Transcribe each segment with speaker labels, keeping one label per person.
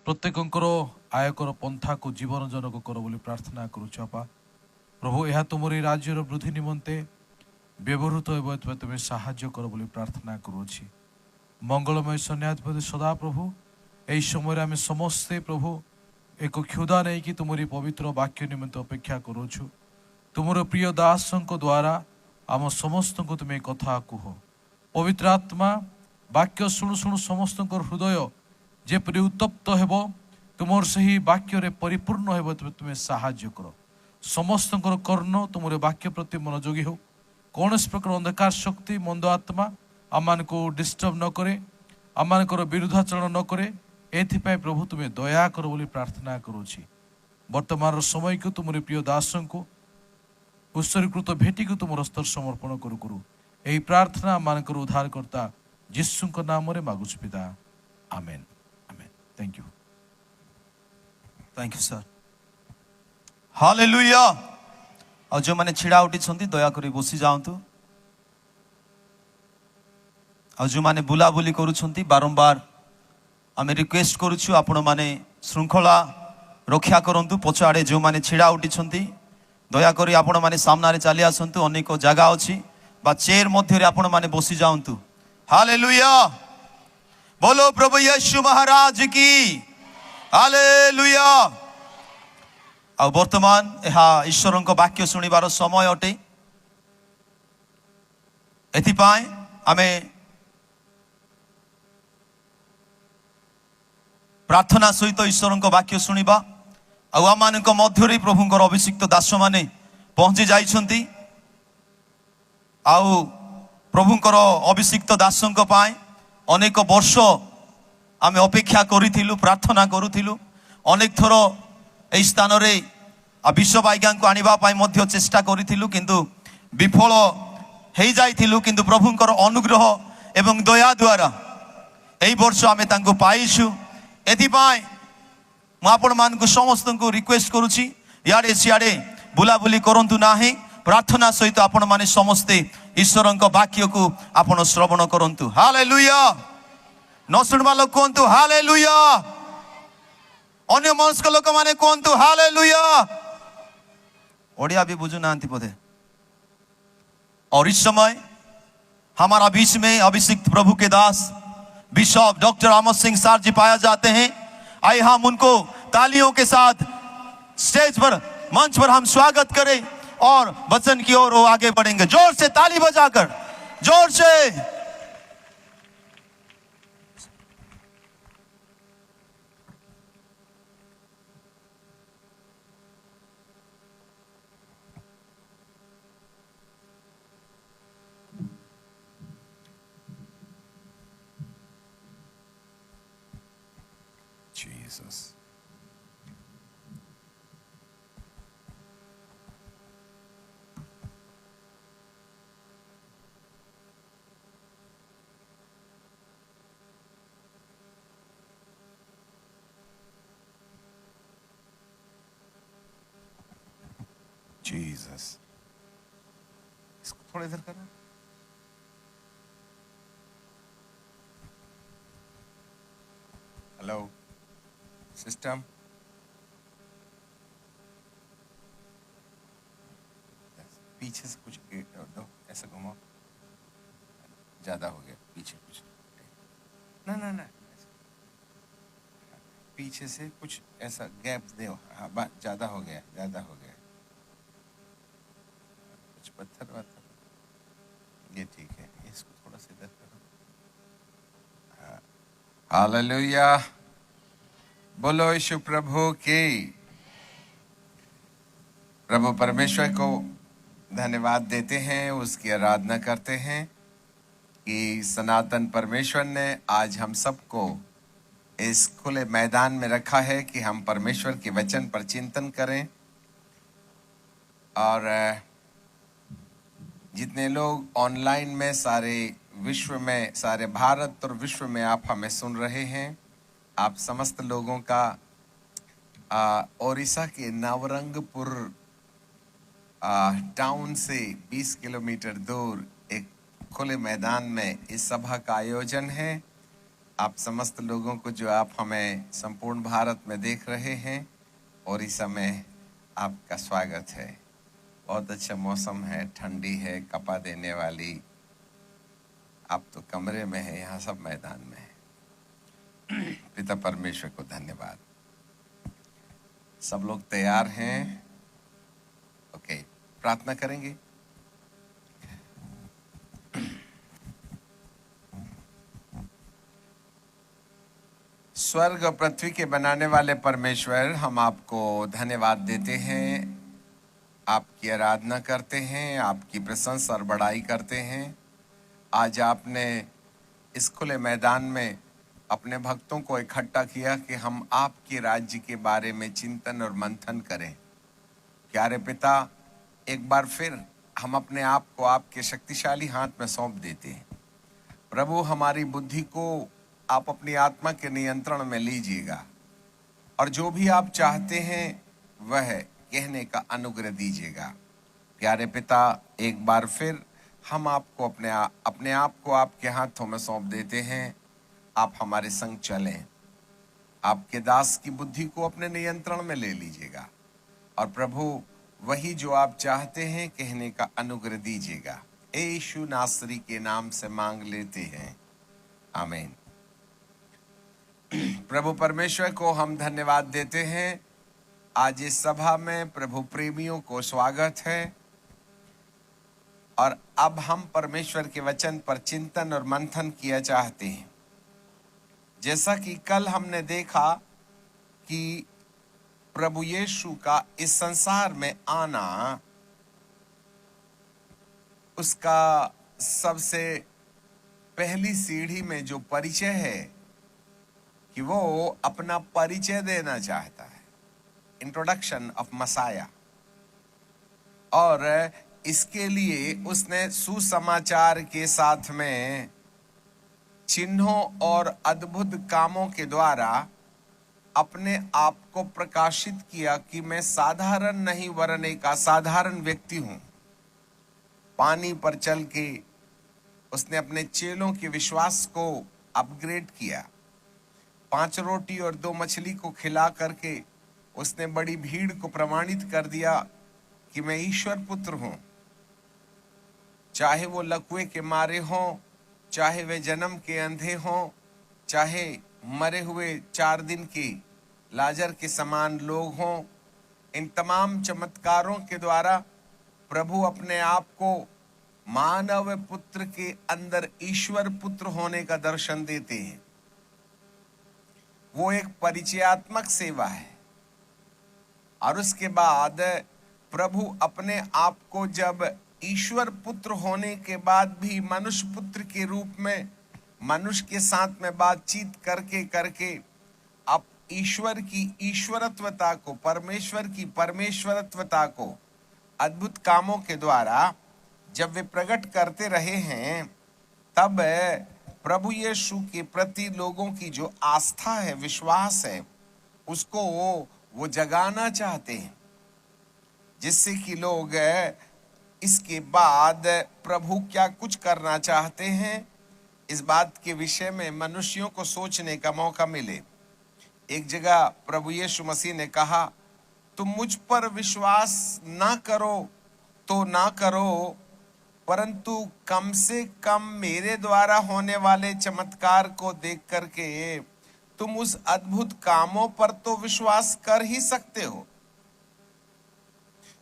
Speaker 1: प्रत्येकଙ୍କର आयकर पंथा को जीवन जनक कर बोली प्रार्थना करुछु अपा। प्रभु यह तुमरी राज्यर वृद्धि निमंते व्यवहृत होइबो तुमे साहाय्य कर बोली प्रार्थना करुछि। मंगलमय सन्याधिपति सदा प्रभु एई समय आमे समस्ते प्रभु एक क्षुदा नहीं कि तुमरी पवित्र वाक्य निमित्त अपेक्षा करुछु। तुमर प्रिय दासों द्वारा आम समस्त को तुम्हें कथा कुह। पवित्र आत्मा वाक्य शुणु शुणु समस्त हृदय जेपरि उत्तप्त हेब तुमर सही वाक्य रे परिपूर्ण हेब तुम्हें साहाय्य कर। समस्त कर्ण तुमर वाक्य प्रति मनोयोगी हो। कौन प्रकार अंधकार शक्ति मंद आत्मा आम को डिस्टर्ब न करे, आम विरुद्धाचरण न करे। एथिपाई प्रभु तुम्हें दया कर बोली प्रार्थना करुछि। वर्तमान समय को तुमरी प्रिय दासों को उत्सर्गीकृत भेटी को तुम स्तर समर्पण करू करू यही प्रार्थना मानकर उद्धारकर्ता यीशु नाम रे मागुछ पिता, amen amen. Thank you
Speaker 2: sir. Hallelujah. और जो माने छिड़ा उठी छंती दया करी बसी जाऊँ। और जो माने बुलाबुली करू छंती बारंबार आमे रिक्वेस्ट करूछु आपण माने श्रृंखला रक्षा करंतु। पछाड़े जो माने छिड़ा उठी छंती दया करी आपण माने सामना रे चली आसंतु। अनेक जगह अछि बा चेयर मध्य रे आपण माने बसी जाऊँ। हालेलुया। बोलो प्रभु यीशु महाराज की हालेलुया। आ वर्तमान यह ईश्वर को वाक्य शुणिबार समय अटे। एथिपाई आमे प्रार्थना सहित ईश्वर को वाक्य शुणिबा। आम मध्य प्रभुंर अभिषिक्त दास माने पहुंची जाइछंती। आउ प्रभुंर अभिषिक्त दासों पाए अनेक वर्ष आमे अपेक्षा करिथिलु, प्रार्थना करुथिलु। अनेक थर एई स्थान रे विश्व आज्ञा को आनिबा पाई मध्य चेष्टा करिथिलु, किंतु विफल हेई जाइथिलु। किंतु प्रभुंर अनुग्रह एवं दया द्वारा एई वर्ष आमे तांको पाइछु। एथिपाई मु आपण मानकु समस्त को रिक्वेस्ट करुछि याडे सियाडे बुलाबुली करंतु नाही। प्रार्थना सहित आपण माने समस्ते ईश्वर वाक्य को आपण श्रवण करंतु। हालेलुया। न सुनबा लोक कहंतु हालेलुया। अन्य मनस्क लोक माने कहंतु हालेलुया। ओडिया भी बुझु नांती बोधे। और इस समय हमारा बीच में अभिषिक्त प्रभु के दास bishop doctor Amar Singh sir जी पाया जाते हैं। आइए हम उनको तालियों के साथ स्टेज पर, मंच पर हम स्वागत करें और वचन की ओर वो आगे बढ़ेंगे। जोर से ताली बजाकर, जोर से।
Speaker 1: Jesus. Jesus. इसको थोड़ा इधर करना। Hello system. पीछे से कुछ दो, ऐसा घुमाओ। ज्यादा हो गया, पीछे कुछ ना ना ना, पीछे से कुछ ऐसा गैप दो। हाँ, ज्यादा हो गया, ज्यादा हो गया। कुछ पत्थर वत्थर, ये ठीक है। इसको थोड़ा सा इधर करो। हाँ। हालेलुया। बोलो यीशु प्रभु की। प्रभु परमेश्वर को धन्यवाद देते हैं, उसकी आराधना करते हैं कि सनातन परमेश्वर ने आज हम सबको इस खुले मैदान में रखा है कि हम परमेश्वर के वचन पर चिंतन करें। और जितने लोग ऑनलाइन में सारे विश्व में, सारे भारत और विश्व में आप हमें सुन रहे हैं, आप समस्त लोगों का ओडिशा के नवरंगपुर टाउन से 20 किलोमीटर दूर एक खुले मैदान में इस सभा का आयोजन है।
Speaker 3: आप समस्त लोगों को जो आप हमें संपूर्ण भारत में देख रहे हैं और इस समय आपका स्वागत है। बहुत अच्छा मौसम है, ठंडी है, कपा देने वाली। आप तो कमरे में हैं, यहाँ सब मैदान में है। पिता परमेश्वर को धन्यवाद। सब लोग तैयार हैं? ओके, प्रार्थना करेंगे। स्वर्ग और पृथ्वी के बनाने वाले परमेश्वर, हम आपको धन्यवाद देते हैं, आपकी आराधना करते हैं, आपकी प्रशंसा और बड़ाई करते हैं। आज आपने इस खुले मैदान में अपने भक्तों को इकट्ठा किया कि हम आपके राज्य के बारे में चिंतन और मंथन करें। प्यारे पिता, एक बार फिर हम अपने आप को आपके शक्तिशाली हाथ में सौंप देते हैं। प्रभु, हमारी बुद्धि को आप अपनी आत्मा के नियंत्रण में लीजिएगा और जो भी आप चाहते हैं वह कहने का अनुग्रह दीजिएगा। प्यारे पिता, एक बार फिर हम आपको अपने आप को आपके हाथों में सौंप देते हैं। आप हमारे संग चलें, आपके दास की बुद्धि को अपने नियंत्रण में ले लीजिएगा और प्रभु, वही जो आप चाहते हैं कहने का अनुग्रह दीजिएगा। यीशु नासरी के नाम से मांग लेते हैं, आमीन। प्रभु परमेश्वर को हम धन्यवाद देते हैं। आज इस सभा में प्रभु प्रेमियों को स्वागत है और अब हम परमेश्वर के वचन पर चिंतन और मंथन किया चाहते हैं। जैसा कि कल हमने देखा कि प्रभु यीशु का इस संसार में आना, उसका सबसे पहली सीढ़ी में जो परिचय है कि वो अपना परिचय देना चाहता है, इंट्रोडक्शन ऑफ मसाया। और इसके लिए उसने सुसमाचार के साथ में चिन्हों और अद्भुत कामों के द्वारा अपने आप को प्रकाशित किया कि मैं साधारण नहीं वरन एक असाधारण व्यक्ति हूं। पानी पर चल के उसने अपने चेलों के विश्वास को अपग्रेड किया। 5 रोटी और 2 मछली को खिला करके उसने बड़ी भीड़ को प्रमाणित कर दिया कि मैं ईश्वर पुत्र हूं। चाहे वो लकवे के मारे हों, चाहे वे जन्म के अंधे हों, चाहे मरे हुए 4 दिन के लाजर के समान लोग हों, इन तमाम चमत्कारों के द्वारा प्रभु अपने आप को मानव पुत्र के अंदर ईश्वर पुत्र होने का दर्शन देते हैं। वो एक परिचयात्मक सेवा है। और उसके बाद प्रभु अपने आप को जब ईश्वर पुत्र होने के बाद भी मनुष्य पुत्र के रूप में मनुष्य के साथ में बातचीत करके करके अब ईश्वर की ईश्वरत्वता को, परमेश्वर की परमेश्वरत्वता को अद्भुत कामों के द्वारा जब वे प्रकट करते रहे हैं, तब प्रभु यीशु के प्रति लोगों की जो आस्था है, विश्वास है, उसको वो जगाना चाहते हैं, जिससे कि लोग इसके बाद प्रभु क्या कुछ करना चाहते हैं इस बात के विषय में मनुष्यों को सोचने का मौका मिले। एक जगह प्रभु यीशु मसीह ने कहा, तुम मुझ पर विश्वास ना करो तो ना करो, परंतु कम से कम मेरे द्वारा होने वाले चमत्कार को देख करके तुम उस अद्भुत कामों पर तो विश्वास कर ही सकते हो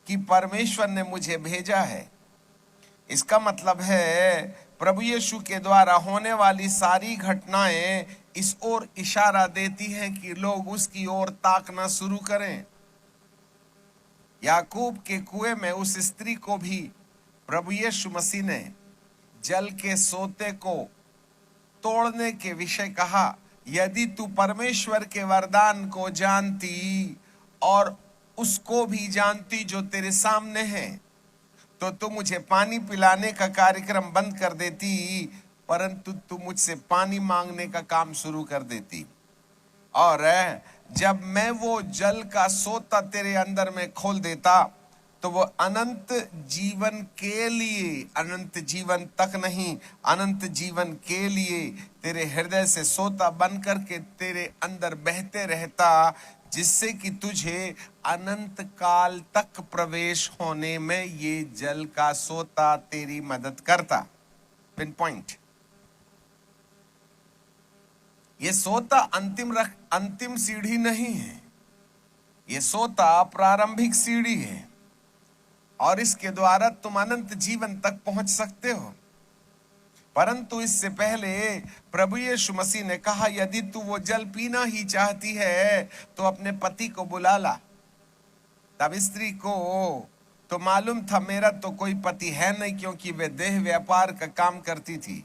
Speaker 3: कि परमेश्वर ने मुझे भेजा है। इसका मतलब है प्रभु यीशु के द्वारा होने वाली सारी घटनाएं इस ओर इशारा देती हैं कि लोग उसकी ओर ताकना शुरू करें। याकूब के कुएं में उस स्त्री को भी प्रभु यीशु मसीह ने जल के सोते को तोड़ने के विषय कहा, यदि तू परमेश्वर के वरदान को जानती और उसको भी जानती जो तेरे सामने है, तो तू मुझे पानी पिलाने का कार्यक्रम बंद कर देती, परंतु तू मुझसे पानी मांगने का काम शुरू कर देती। और जब मैं वो जल का सोता तेरे अंदर में खोल देता, तो वो अनंत जीवन के लिए, अनंत जीवन तक नहीं, अनंत जीवन के लिए तेरे हृदय से सोता बन करके तेरे अंदर बहते रहता, जिससे कि तुझे अनंत काल तक प्रवेश होने में ये जल का सोता तेरी मदद करता। Pin point. ये सोता अंतिम सीढ़ी नहीं है, ये सोता प्रारंभिक सीढ़ी है, और इसके द्वारा तुम अनंत जीवन तक पहुंच सकते हो। परंतु इससे पहले प्रभु यीशु मसीह ने कहा, यदि तू वो जल पीना ही चाहती है तो अपने पति को बुला ला। तब स्त्री को तो मालूम था मेरा तो कोई पति है नहीं, क्योंकि वे देह व्यापार का काम करती थी।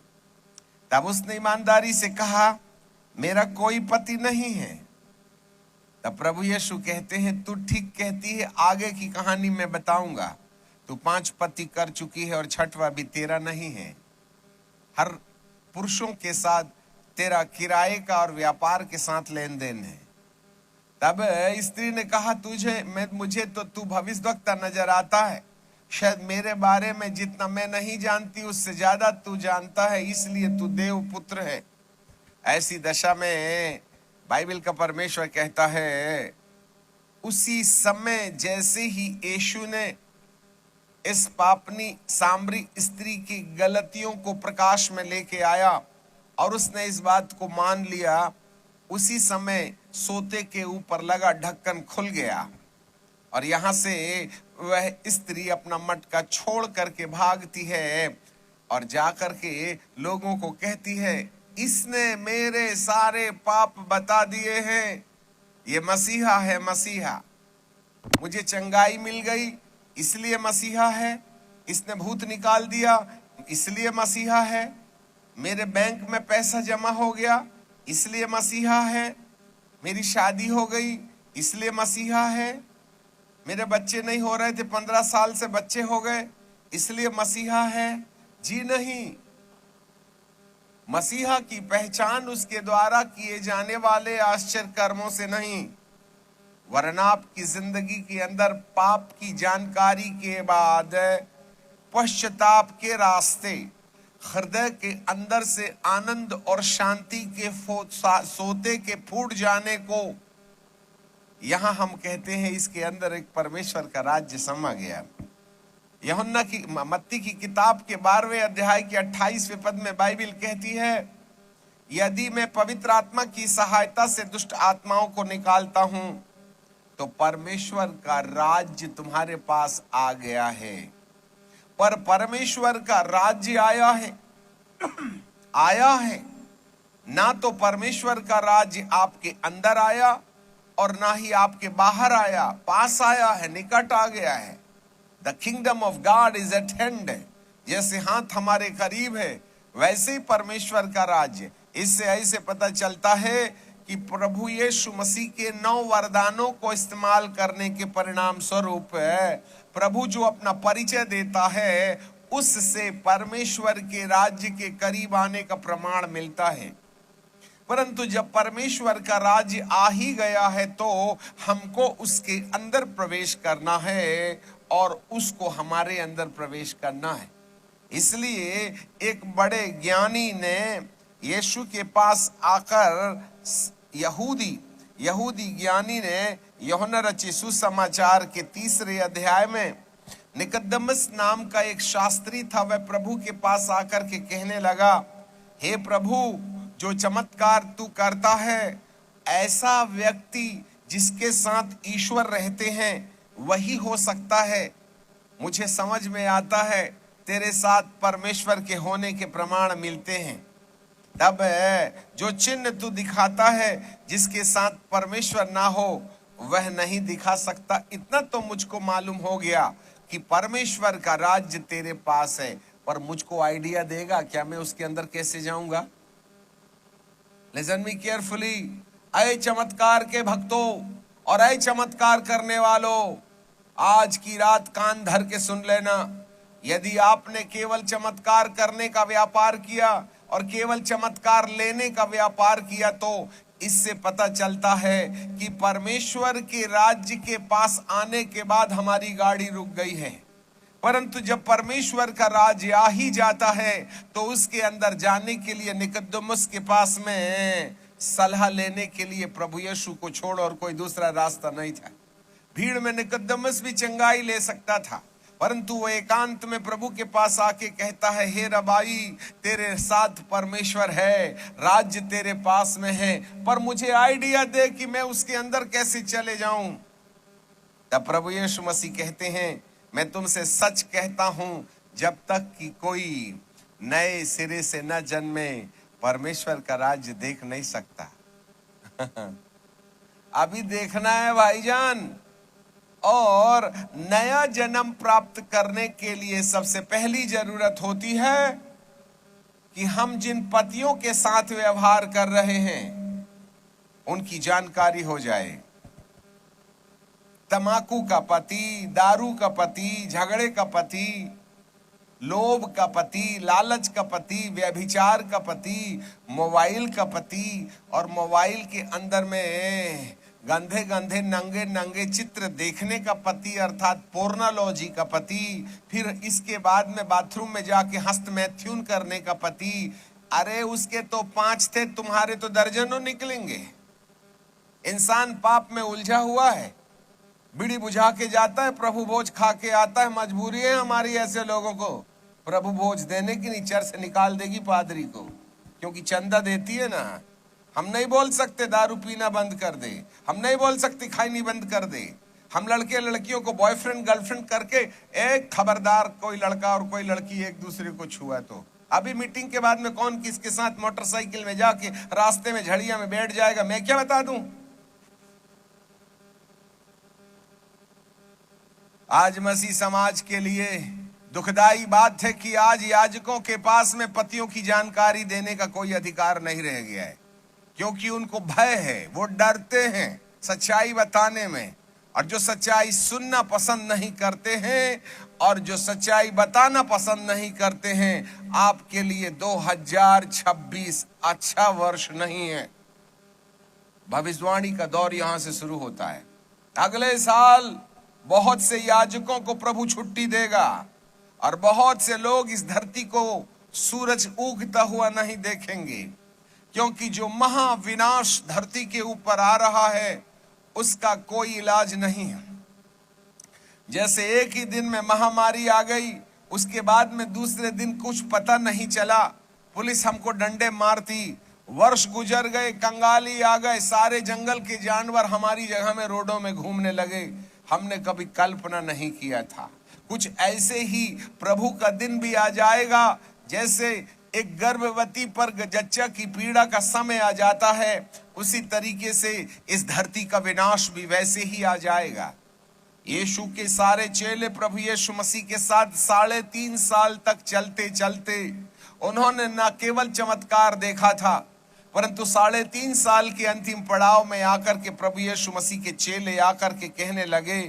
Speaker 3: तब उसने ईमानदारी से कहा, मेरा कोई पति नहीं है। तब प्रभु यीशु कहते हैं, तू ठीक कहती है, आगे की कहानी मैं बताऊंगा। तू 5 पति कर चुकी है और 6वां भी तेरा नहीं है। हर पुरुषों के साथ तेरा किराए का और व्यापार के साथ लेन देन है। तब स्त्री ने कहा, मुझे तो तू भविष्यवक्ता नजर आता है, शायद मेरे बारे में जितना मैं नहीं जानती उससे ज्यादा तू जानता है, इसलिए तू देव पुत्र है। ऐसी दशा में बाइबल का परमेश्वर कहता है, उसी समय जैसे ही यीशु ने इस पापनी सामरी स्त्री की गलतियों को प्रकाश में लेके आया और उसने इस बात को मान लिया, उसी समय सोते के ऊपर लगा ढक्कन खुल गया और यहां से वह स्त्री अपना मटका छोड़ करके भागती है और जाकर के लोगों को कहती है, इसने मेरे सारे पाप बता दिए हैं। ये मसीहा है, मसीहा। मुझे चंगाई मिल गई इसलिए मसीहा है। इसने भूत निकाल दिया इसलिए मसीहा है। मेरे बैंक में पैसा जमा हो गया इसलिए मसीहा है। मेरी शादी हो गई इसलिए मसीहा है। मेरे बच्चे नहीं हो रहे थे, 15 साल से बच्चे हो गए इसलिए मसीहा है। जी नहीं, मसीहा की पहचान उसके द्वारा किए जाने वाले आश्चर्य कर्मों से नहीं, वरना आपकी जिंदगी के अंदर पाप की जानकारी के बाद पश्चाताप के रास्ते, हृदय के अंदर से आनंद और शांति के सोते के फूट जाने को, यहां हम कहते हैं इसके अंदर एक परमेश्वर का राज्य समा गया। यूहन्ना की मत्ती की किताब के 12वें अध्याय के 28वें पद में बाइबल कहती है, यदि मैं पवित्र आत्मा की सहायता से दुष्ट आत्माओं को निकालता हूं तो परमेश्वर का राज्य तुम्हारे पास आ गया है। पर परमेश्वर का राज्य आया है, ना तो परमेश्वर का राज्य आपके अंदर आया और ना ही आपके बाहर आया, पास आया है, निकट आ गया है। The kingdom of God is eight hand. जैसे हाथ हमारे करीब है वैसे ही परमेश्वर का राज्य। इससे ऐसे पता चलता है कि प्रभु यीशु मसीह के 9 वरदानों को इस्तेमाल करने के परिणाम स्वरूप प्रभु जो अपना परिचय देता है उससे परमेश्वर के राज्य के करीब आने का प्रमाण मिलता है। परंतु जब परमेश्वर का राज्य आ ही गया है तो हमको उसके अंदर प्रवेश करना है और उसको हमारे अंदर प्रवेश करना है। इसलिए एक बड़े ज्ञानी ने यीशु के पास आकर, यहूदी ज्ञानी ने यूहन्ना रचित सुसमाचार के 3रे अध्याय में निकोदेमुस नाम का एक शास्त्री था, वह प्रभु के पास आकर के कहने लगा, हे प्रभु, जो चमत्कार तू करता है ऐसा व्यक्ति जिसके साथ ईश्वर रहते हैं वही हो सकता है। मुझे समझ में आता है तेरे साथ परमेश्वर के होने के प्रमाण मिलते हैं। तब जो चिन्ह तू दिखाता है जिसके साथ परमेश्वर ना हो वह नहीं दिखा सकता। इतना तो मुझको मालूम हो गया कि परमेश्वर का राज्य तेरे पास है, पर मुझको आइडिया देगा क्या मैं उसके अंदर कैसे जाऊंगा? लिसन मी केयरफुली, ऐ चमत्कार के भक्तों और ऐ चमत्कार करने वालों, आज की रात कान धर के सुन लेना। यदि आपने केवल चमत्कार करने का व्यापार किया और केवल चमत्कार लेने का व्यापार किया तो इससे पता चलता है कि परमेश्वर के राज्य के पास आने के बाद हमारी गाड़ी रुक गई है। परंतु जब परमेश्वर का राज्य आ ही जाता है तो उसके अंदर जाने के लिए निकोदेमुस के पास में सलाह लेने के लिए प्रभु यीशु को छोड़ और कोई दूसरा रास्ता नहीं था। भीड़ में निकोदेमुस भी चंगाई ले सकता था, परंतु वो एकांत में प्रभु के पास आके कहता है, हे रबाई, तेरे साथ परमेश्वर है, राज्य तेरे पास में है, पर मुझे आइडिया दे कि मैं उसके अंदर कैसे चले जाऊं। तब प्रभु यीशु मसीह कहते हैं, मैं तुमसे सच कहता हूं, जब तक कि कोई नए सिरे से न जन्मे परमेश्वर का राज्य देख नहीं सकता। अभी देखना है भाईजान। और नया जन्म प्राप्त करने के लिए सबसे पहली जरूरत होती है कि हम जिन पतियों के साथ व्यवहार कर रहे हैं उनकी जानकारी हो जाए। तंबाकू का पति, दारू का पति, झगड़े का पति, लोभ का पति, लालच का पति, व्यभिचार का पति, मोबाइल का पति, और मोबाइल के अंदर में गंधे गंधे नंगे नंगे चित्र देखने का पति अर्थात पोर्नोलॉजी का पति, फिर इसके बाद में बाथरूम में जाके हस्त मैथ्यून करने का पति। अरे उसके तो 5 थे, तुम्हारे तो दर्जनों निकलेंगे। इंसान पाप में उलझा हुआ है, बीड़ी बुझा के जाता है, प्रभु भोज खा के आता है। मजबूरी है हमारी ऐसे लोगों को प्रभु भोज देने की, नहीं चर्च से निकाल देगी पादरी को, क्योंकि चंदा देती है ना। हम नहीं बोल सकते दारू पीना बंद कर दे, हम नहीं बोल सकते खैनी बंद कर दे। हम लड़के लड़कियों को बॉयफ्रेंड गर्लफ्रेंड करके, एक खबरदार कोई लड़का और कोई लड़की एक दूसरे को छुआ तो अभी मीटिंग के बाद में कौन किसके साथ मोटरसाइकिल में जाके रास्ते में झड़िया में बैठ जाएगा, मैं क्या बता दूं। आज मसीह समाज के लिए दुखदाई बात है कि आज याजकों के पास में पतियों की जानकारी देने का कोई अधिकार नहीं रह गया है, क्योंकि उनको भय है, वो डरते हैं सच्चाई बताने में। और जो सच्चाई सुनना पसंद नहीं करते हैं और जो सच्चाई बताना पसंद नहीं करते हैं, आपके लिए 2026 अच्छा वर्ष नहीं है। भविष्यवाणी का दौर यहां से शुरू होता है। अगले साल बहुत से याजकों को प्रभु छुट्टी देगा और बहुत से लोग इस धरती को सूरज उगता हुआ नहीं देखेंगे, क्योंकि जो महाविनाश धरती के ऊपर आ रहा है उसका कोई इलाज नहीं है। जैसे एक ही दिन में महामारी आ गई, उसके बाद में दूसरे दिन कुछ पता नहीं चला, पुलिस हमको डंडे मारती, वर्ष गुजर गए, कंगाली आ गए, सारे जंगल के जानवर हमारी जगह में रोडों में घूमने लगे। हमने कभी कल्पना नहीं किया था। कुछ ऐसे ही प्रभु का दिन भी आ जाएगा, जैसे एक गर्भवती पर जच्चा की पीड़ा का समय आ जाता है, उसी तरीके से इस धरती का विनाश भी वैसे ही आ जाएगा। यीशु के सारे चेले प्रभु यीशु मसीह के साथ 3.5 साल तक चलते चलते उन्होंने न केवल चमत्कार देखा था, परंतु 3.5 साल के अंतिम पड़ाव में आकर के प्रभु यीशु मसीह के चेले आकर के कहने लगे,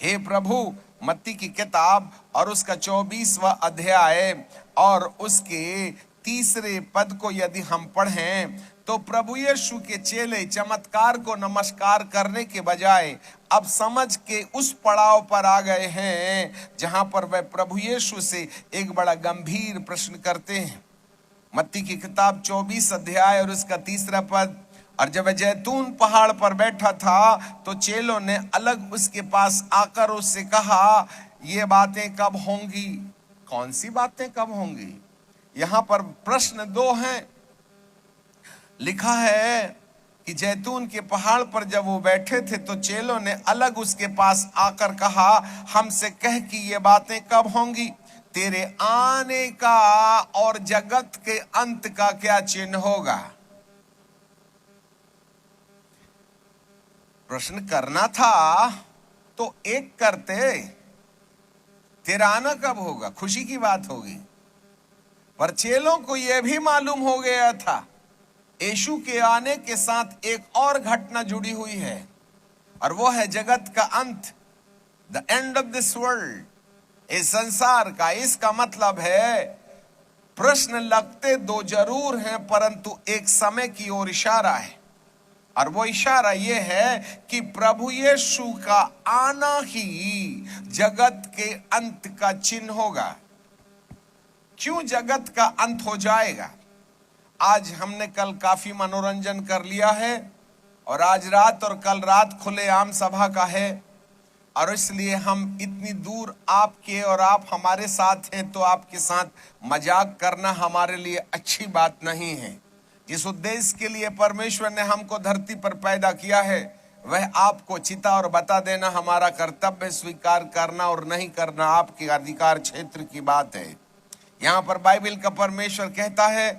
Speaker 3: हे प्रभु, मत्ती की किताब और उसका 24वां अध्याय और उसके 3 पद को यदि हम पढ़ें तो प्रभु यीशु के चेले चमत्कार को नमस्कार करने के बजाय अब समझ के उस पड़ाव पर आ गए हैं जहां पर वह प्रभु यीशु से एक बड़ा गंभीर प्रश्न करते हैं। मत्ती की किताब 24 अध्याय और उसका 3 पद, और जब वह जैतून पहाड़ पर बैठा था तो चेलों ने अलग उसके पास आकर उससे कहा, ये बातें कब होंगी? कौन सी बातें कब होंगी? यहां पर प्रश्न 2 हैं। लिखा है कि जैतून के पहाड़ पर जब वो बैठे थे तो चेलों ने अलग उसके पास आकर कहा, हमसे कह कि ये बातें कब होंगी? तेरे आने का और जगत के अंत का क्या चिन्ह होगा? प्रश्न करना था तो एक करते, तेरा आना कब होगा, खुशी की बात होगी। पर चेलों को यह भी मालूम हो गया था यीशु के आने के साथ एक और घटना जुड़ी हुई है, और वो है जगत का अंत, the end of this world, इस संसार का। इसका मतलब है प्रश्न लगते 2 जरूर हैं, परंतु एक समय की ओर इशारा है। और वो इशारा ये है कि प्रभु यीशु का आना ही जगत के अंत का चिन्ह होगा। क्यों जगत का अंत हो जाएगा? आज हमने कल काफी मनोरंजन कर लिया है और आज रात और कल रात खुले आम सभा का है, और इसलिए हम इतनी दूर आपके और आप हमारे साथ हैं, तो आपके साथ मजाक करना हमारे लिए अच्छी बात नहीं है। जिस उद्देश्य के लिए परमेश्वर ने हमको धरती पर पैदा किया है, वह आपको चिता और बता देना हमारा कर्तव्य। स्वीकार करना और नहीं करना आपके अधिकार क्षेत्र की बात है। यहाँ पर बाइबल का परमेश्वर कहता है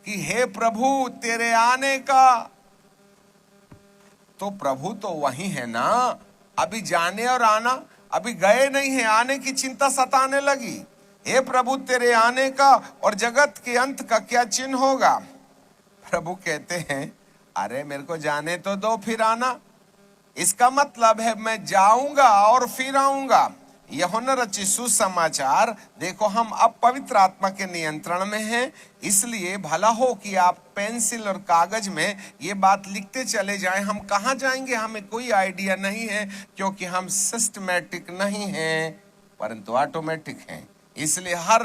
Speaker 3: कि हे प्रभु तेरे आने का, तो प्रभु तो वही है ना। अभी जाने और आना, अभी गए नहीं है, आने की चिंता सताने लगी। हे प्रभु तेरे आने का और जगत के अंत का क्या चिन्ह होगा? प्रभु कहते हैं अरे मेरे को जाने तो दो, फिर आना। इसका मतलब है मैं जाऊंगा और फिर आऊंगा। यूहन्ना रचित सुसमाचार देखो, हम अब पवित्र आत्मा के नियंत्रण में हैं, इसलिए भला हो कि आप पेंसिल और कागज में ये बात लिखते चले जाएं। हम कहाँ जाएंगे हमें कोई आइडिया नहीं है, क्योंकि हम सिस्टमैटिक नहीं हैं परंतु ऑटोमेटिक हैं। इसलिए हर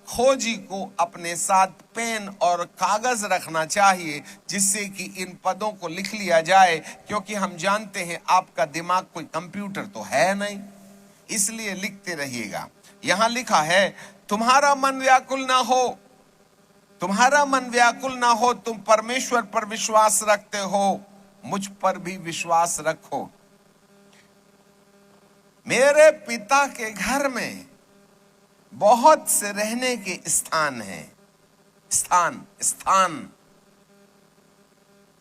Speaker 3: खोजी को अपने साथ पेन और कागज रखना चाहिए, जिससे कि इन पदों को लिख लिया जाए, क्योंकि हम जानते हैं आपका दिमाग कोई कंप्यूटर तो है नहीं, इसलिए लिखते रहिएगा। यहां लिखा है तुम्हारा मन व्याकुल ना हो, तुम्हारा मन व्याकुल ना हो, तुम परमेश्वर पर विश्वास रखते हो, मुझ पर भी विश्वास रखो। मेरे पिता के घर में बहुत से रहने के स्थान हैं। स्थान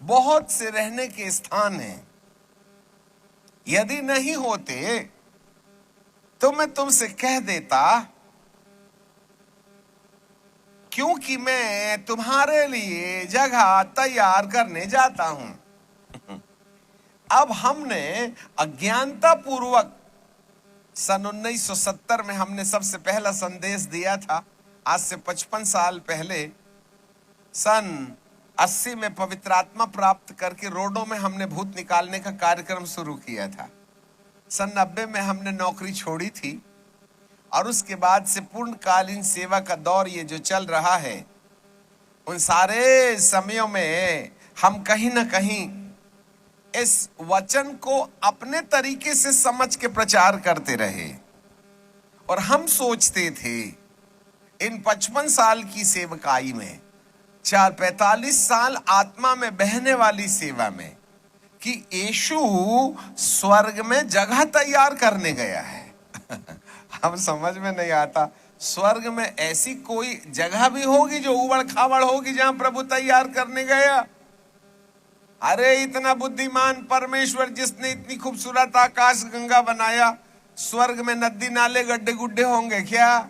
Speaker 3: बहुत से रहने के स्थान हैं। यदि नहीं होते तो मैं तुमसे कह देता, क्योंकि मैं तुम्हारे लिए जगह तैयार करने जाता हूं। अब हमने अज्ञानता पूर्वक सन 1970 में हमने सबसे पहला संदेश दिया था। आज से 55 साल पहले सन 80 में पवित्र आत्मा प्राप्त करके रोडों में हमने भूत निकालने का कार्यक्रम शुरू किया था। सन 90 में हमने नौकरी छोड़ी थी और उसके बाद से पूर्णकालीन सेवा का दौर ये जो चल रहा है, उन सारे समयों में हम कहीं ना कहीं इस वचन को अपने तरीके से समझ के प्रचार करते रहे। और हम सोचते थे इन 55 साल की सेवकाई में, 45 साल आत्मा में बहने वाली सेवा में, कि यीशु स्वर्ग में जगह तैयार करने गया है। हम समझ में नहीं आता, स्वर्ग में ऐसी कोई जगह भी होगी जो उबड़ खाबड़ होगी जहां प्रभु तैयार करने गया? अरे इतना बुद्धिमान परमेश्वर जिसने इतनी खूबसूरत आकाश गंगा बनाया, स्वर्ग में नदी नाले गड्ढे गुड्ढे होंगे क्या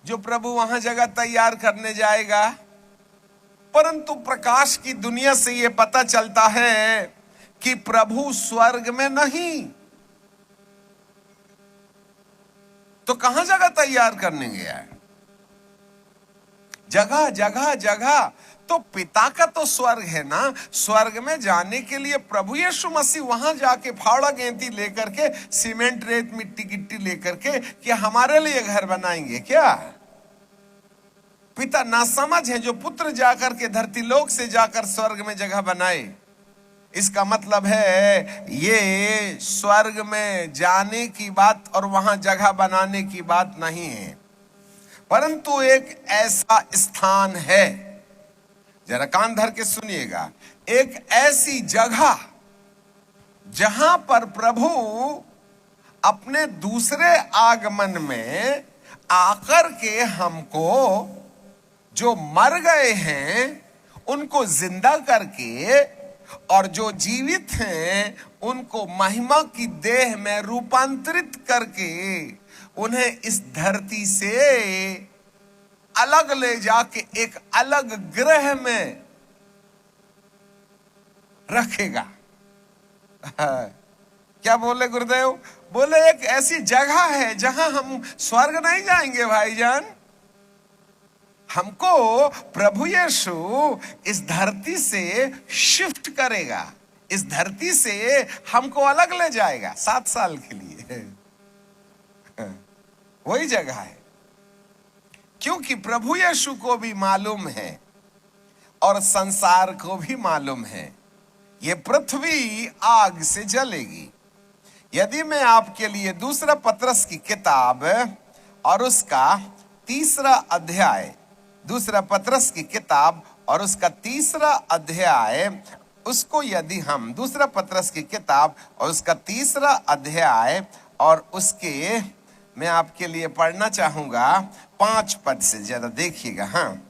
Speaker 3: जो प्रभु वहां जगह तैयार करने जाएगा? परंतु प्रकाश की दुनिया से यह पता चलता है कि प्रभु स्वर्ग में नहीं, तो कहां जगह तैयार करने गया है? जगह जगह जगह तो पिता का तो स्वर्ग है ना। स्वर्ग में जाने के लिए प्रभु यीशु मसीह वहां जाके फावड़ा गेंती लेकर के, सीमेंट रेत मिट्टी गिट्टी लेकर के क्या हमारे लिए घर बनाएंगे क्या? पिता ना समझ है जो पुत्र जाकर के धरती लोक से जाकर स्वर्ग में जगह बनाए। इसका मतलब है ये स्वर्ग में जाने की बात और वहां जगह बनाने की बात नहीं है, परंतु एक ऐसा स्थान है, जरा कान धर के सुनिएगा, एक ऐसी जगह जहां पर प्रभु अपने दूसरे आगमन में आकर के हमको जो मर गए हैं उनको जिंदा करके और जो जीवित हैं उनको महिमा की देह में रूपांतरित करके उन्हें इस धरती से अलग ले जाके एक अलग ग्रह में रखेगा। क्या बोले गुरुदेव? बोले एक ऐसी जगह है जहां हम स्वर्ग नहीं जाएंगे भाईजान, हमको प्रभु यीशु इस धरती से शिफ्ट करेगा, इस धरती से हमको अलग ले जाएगा 7 साल के लिए। वही जगह है, क्योंकि प्रभु यीशु को भी मालूम है और संसार को भी मालूम है ये पृथ्वी आग से जलेगी। यदि मैं आपके लिए दूसरा पत्रस की किताब और उसका 3रा अध्याय, दूसरा पत्रस की किताब और उसका 3रा अध्याय, उसको यदि हम दूसरा पत्रस की किताब और उसका 3रा अध्याय और उसके मैं आपके लिए पढ़ना चाहूंगा 5 पद से, जरा देखिएगा। हाँ,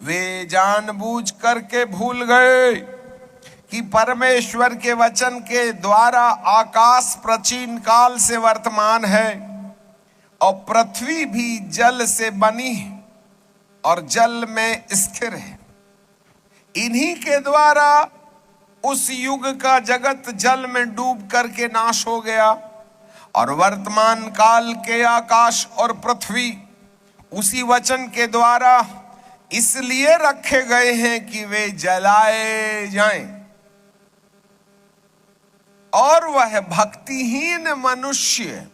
Speaker 3: वे जानबूझ करके भूल गए कि परमेश्वर के वचन के द्वारा आकाश प्राचीन काल से वर्तमान है और पृथ्वी भी जल से बनी है और जल में स्थिर है। इन्हीं के द्वारा उस युग का जगत जल में डूब करके नाश हो गया और वर्तमान काल के आकाश और पृथ्वी उसी वचन के द्वारा इसलिए रखे गए हैं कि वे जलाए जाएं। और वह भक्तिहीन मनुष्य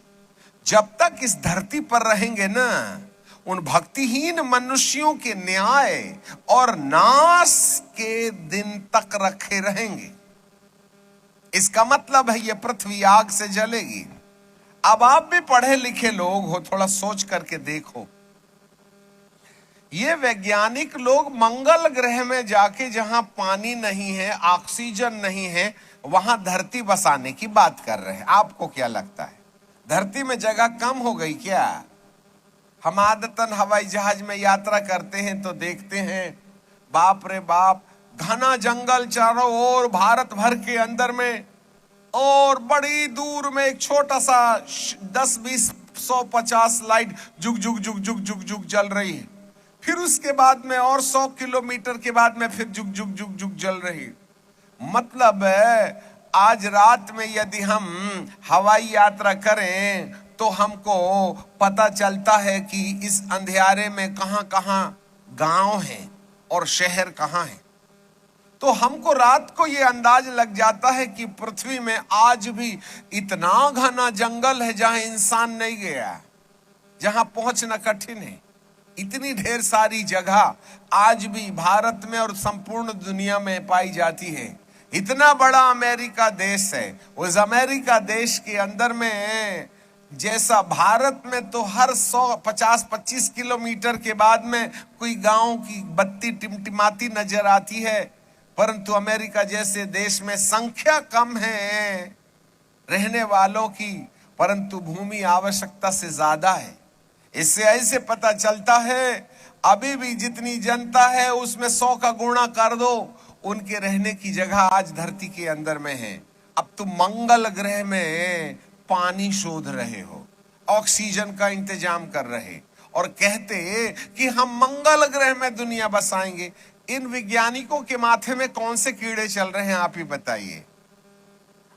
Speaker 3: जब तक इस धरती पर रहेंगे ना, उन भक्तिहीन मनुष्यों के न्याय और नाश के दिन तक रखे रहेंगे। इसका मतलब है ये पृथ्वी आग से जलेगी। अब आप भी पढ़े लिखे लोग हो, थोड़ा सोच करके देखो, ये वैज्ञानिक लोग मंगल ग्रह में जाके जहां पानी नहीं है, ऑक्सीजन नहीं है, वहां धरती बसाने की बात कर रहे हैं। आपको क्या लगता है, धरती में जगह कम हो गई क्या? हम आदतन हवाई जहाज में यात्रा करते हैं तो देखते हैं, बाप रे बाप, घना जंगल चारों ओर भारत भर के अंदर में, और बड़ी दूर में एक छोटा सा 10, 20, 100, 50 लाइट जुग जुग जुग जुग जुग जुग जल रही है। फिर उसके बाद में और 100 किलोमीटर के बाद में फिर जुग जुग जुग जुग जल रही। मतलब आज रात में यदि हम हवाई यात्रा करें तो हमको पता चलता है कि इस अंधियारे में कहां कहां गांव हैं और शहर कहां है। तो हमको रात को ये अंदाज लग जाता है कि पृथ्वी में आज भी इतना घना जंगल है जहां इंसान नहीं गया, जहां पहुंचना कठिन है। इतनी ढेर सारी जगह आज भी भारत में और संपूर्ण दुनिया में पाई जाती है। इतना बड़ा अमेरिका देश है, उस अमेरिका देश के अंदर में जैसा भारत में तो हर 150-25 किलोमीटर के बाद में कोई गांव की बत्ती टिमटिमाती नजर आती है, परंतु अमेरिका जैसे देश में संख्या कम है रहने वालों की, परंतु भूमि आवश्यकता से ज्यादा है। इससे ऐसे पता चलता है अभी भी जितनी जनता है उसमें 100 का गुणा कर दो, उनके रहने की जगह आज धरती के अंदर में है। अब तुम मंगल ग्रह में पानी शोध रहे हो, ऑक्सीजन का इंतजाम कर रहे और कहते कि हम मंगल ग्रह में दुनिया बसाएंगे। इन वैज्ञानिकों के माथे में कौन से कीड़े चल रहे हैं आप ही बताइए।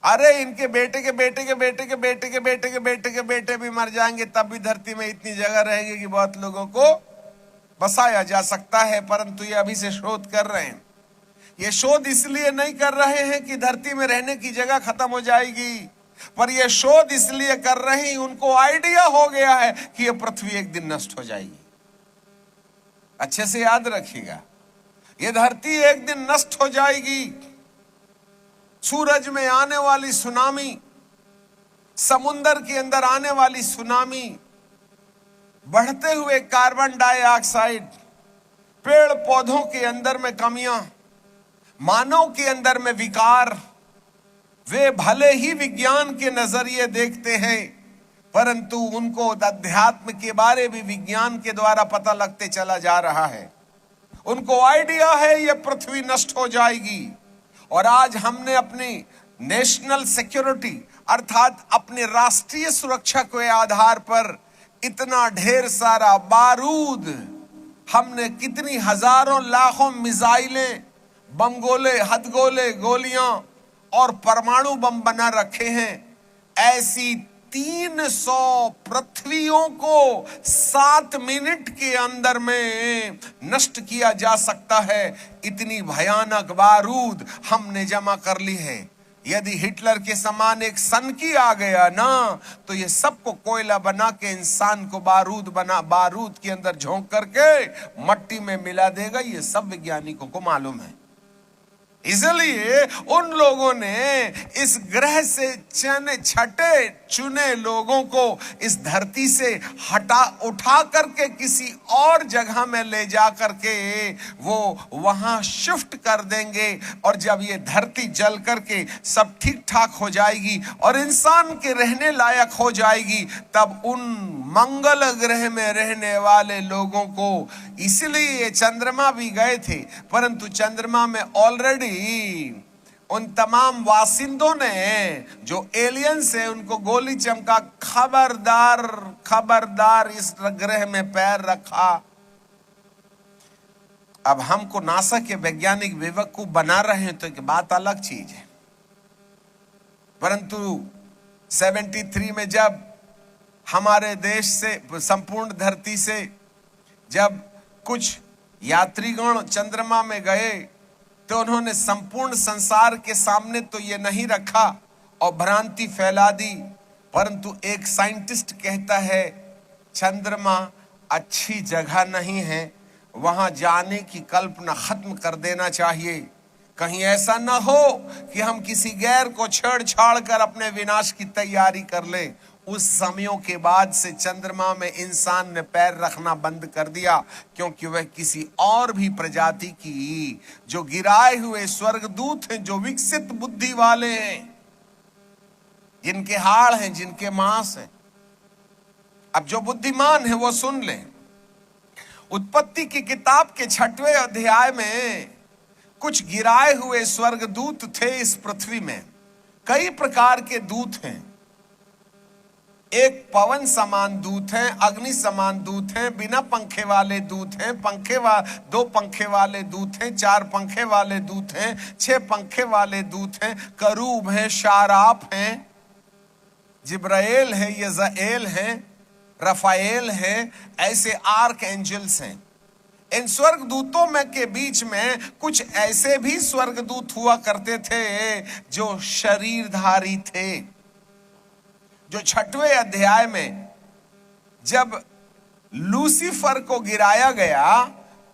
Speaker 3: अरे इनके बेटे के बेटे के बेटे के बेटे के बेटे के बेटे के बेटे भी मर जाएंगे तब भी धरती में इतनी जगह रहेगी कि बहुत लोगों को बसाया जा सकता है, परंतु ये अभी से शोध कर रहे हैं। ये शोध इसलिए नहीं कर रहे हैं कि धरती में रहने की जगह खत्म हो जाएगी, पर ये शोध इसलिए कर रहे हैं, उनको आइडिया हो गया है कि ये पृथ्वी एक दिन नष्ट हो जाएगी। अच्छे से याद रखिएगा, ये धरती एक दिन नष्ट हो जाएगी। सूरज में आने वाली सुनामी, समुंदर के अंदर आने वाली सुनामी, बढ़ते हुए कार्बन डाइऑक्साइड, पेड़ पौधों के अंदर में कमियां, मानव के अंदर में विकार, वे भले ही विज्ञान के नजरिए देखते हैं, परंतु उनको अध्यात्म के बारे भी विज्ञान के द्वारा पता लगते चला जा रहा है। उनको आइडिया है ये पृथ्वी नष्ट हो जाएगी। और आज हमने अपनी नेशनल सिक्योरिटी अर्थात अपने राष्ट्रीय सुरक्षा के आधार पर इतना ढेर सारा बारूद, हमने कितनी हजारों लाखों मिसाइलें, बमगोले, हथगोले, गोलियां और परमाणु बम बना रखे हैं। ऐसी 300 पृथ्वियों को 7 मिनट के अंदर में नष्ट किया जा सकता है। इतनी भयानक बारूद हमने जमा कर ली है। यदि हिटलर के समान एक सनकी आ गया ना, तो ये सबको कोयला बना के इंसान को बारूद के अंदर झोंक करके मट्टी में मिला देगा। ये सब वैज्ञानिकों को मालूम है। इसलिए उन लोगों ने इस ग्रह से छटे चुने लोगों को इस धरती से उठा करके किसी और जगह में ले जा करके वो वहां शिफ्ट कर देंगे। और जब ये धरती जल करके सब ठीक ठाक हो जाएगी और इंसान के रहने लायक हो जाएगी, तब उन मंगल ग्रह में रहने वाले लोगों को, इसलिए चंद्रमा भी गए थे, परंतु चंद्रमा में ऑलरेडी उन तमाम वासिंदों ने जो एलियंस है उनको गोली चमका, खबरदार खबरदार इस ग्रह में पैर रखा। अब हमको नासा के वैज्ञानिक बेवकूफ बना रहे हैं तो एक बात अलग चीज है, परंतु 73 में जब हमारे देश से, संपूर्ण धरती से जब कुछ यात्रीगण चंद्रमा में गए, तो उन्होंने संपूर्ण संसार के सामने तो ये नहीं रखा और भ्रांति फैला दी, परंतु एक साइंटिस्ट कहता है चंद्रमा अच्छी जगह नहीं है, वहां जाने की कल्पना खत्म कर देना चाहिए। कहीं ऐसा ना हो कि हम किसी गैर को छेड़छाड़ कर अपने विनाश की तैयारी कर ले। उस समयों के बाद से चंद्रमा में इंसान ने पैर रखना बंद कर दिया, क्योंकि वह किसी और भी प्रजाति की जो गिराए हुए स्वर्गदूत हैं, जो विकसित बुद्धि वाले हैं, जिनके हाड़ हैं, जिनके मांस हैं। अब जो बुद्धिमान है वो सुन ले, उत्पत्ति की किताब के 6वें अध्याय में कुछ गिराए हुए स्वर्गदूत थे इस पृथ्वी में। कई प्रकार के दूत हैं। एक पवन समान दूत हैं, अग्नि समान दूत हैं, बिना पंखे वाले दूत हैं, 2 पंखे वाले दूत हैं, 4 पंखे वाले दूत हैं, 6 पंखे वाले दूत हैं, करूब हैं, शाराफ हैं, जिब्राइल है, यज़ाएल है, रफाएल है, ऐसे आर्क एंजल्स हैं। इन स्वर्गदूतों में के बीच में कुछ ऐसे भी स्वर्गदूत हुआ करते थे जो शरीरधारी थे। जो 6वें अध्याय में जब लूसीफर को गिराया गया,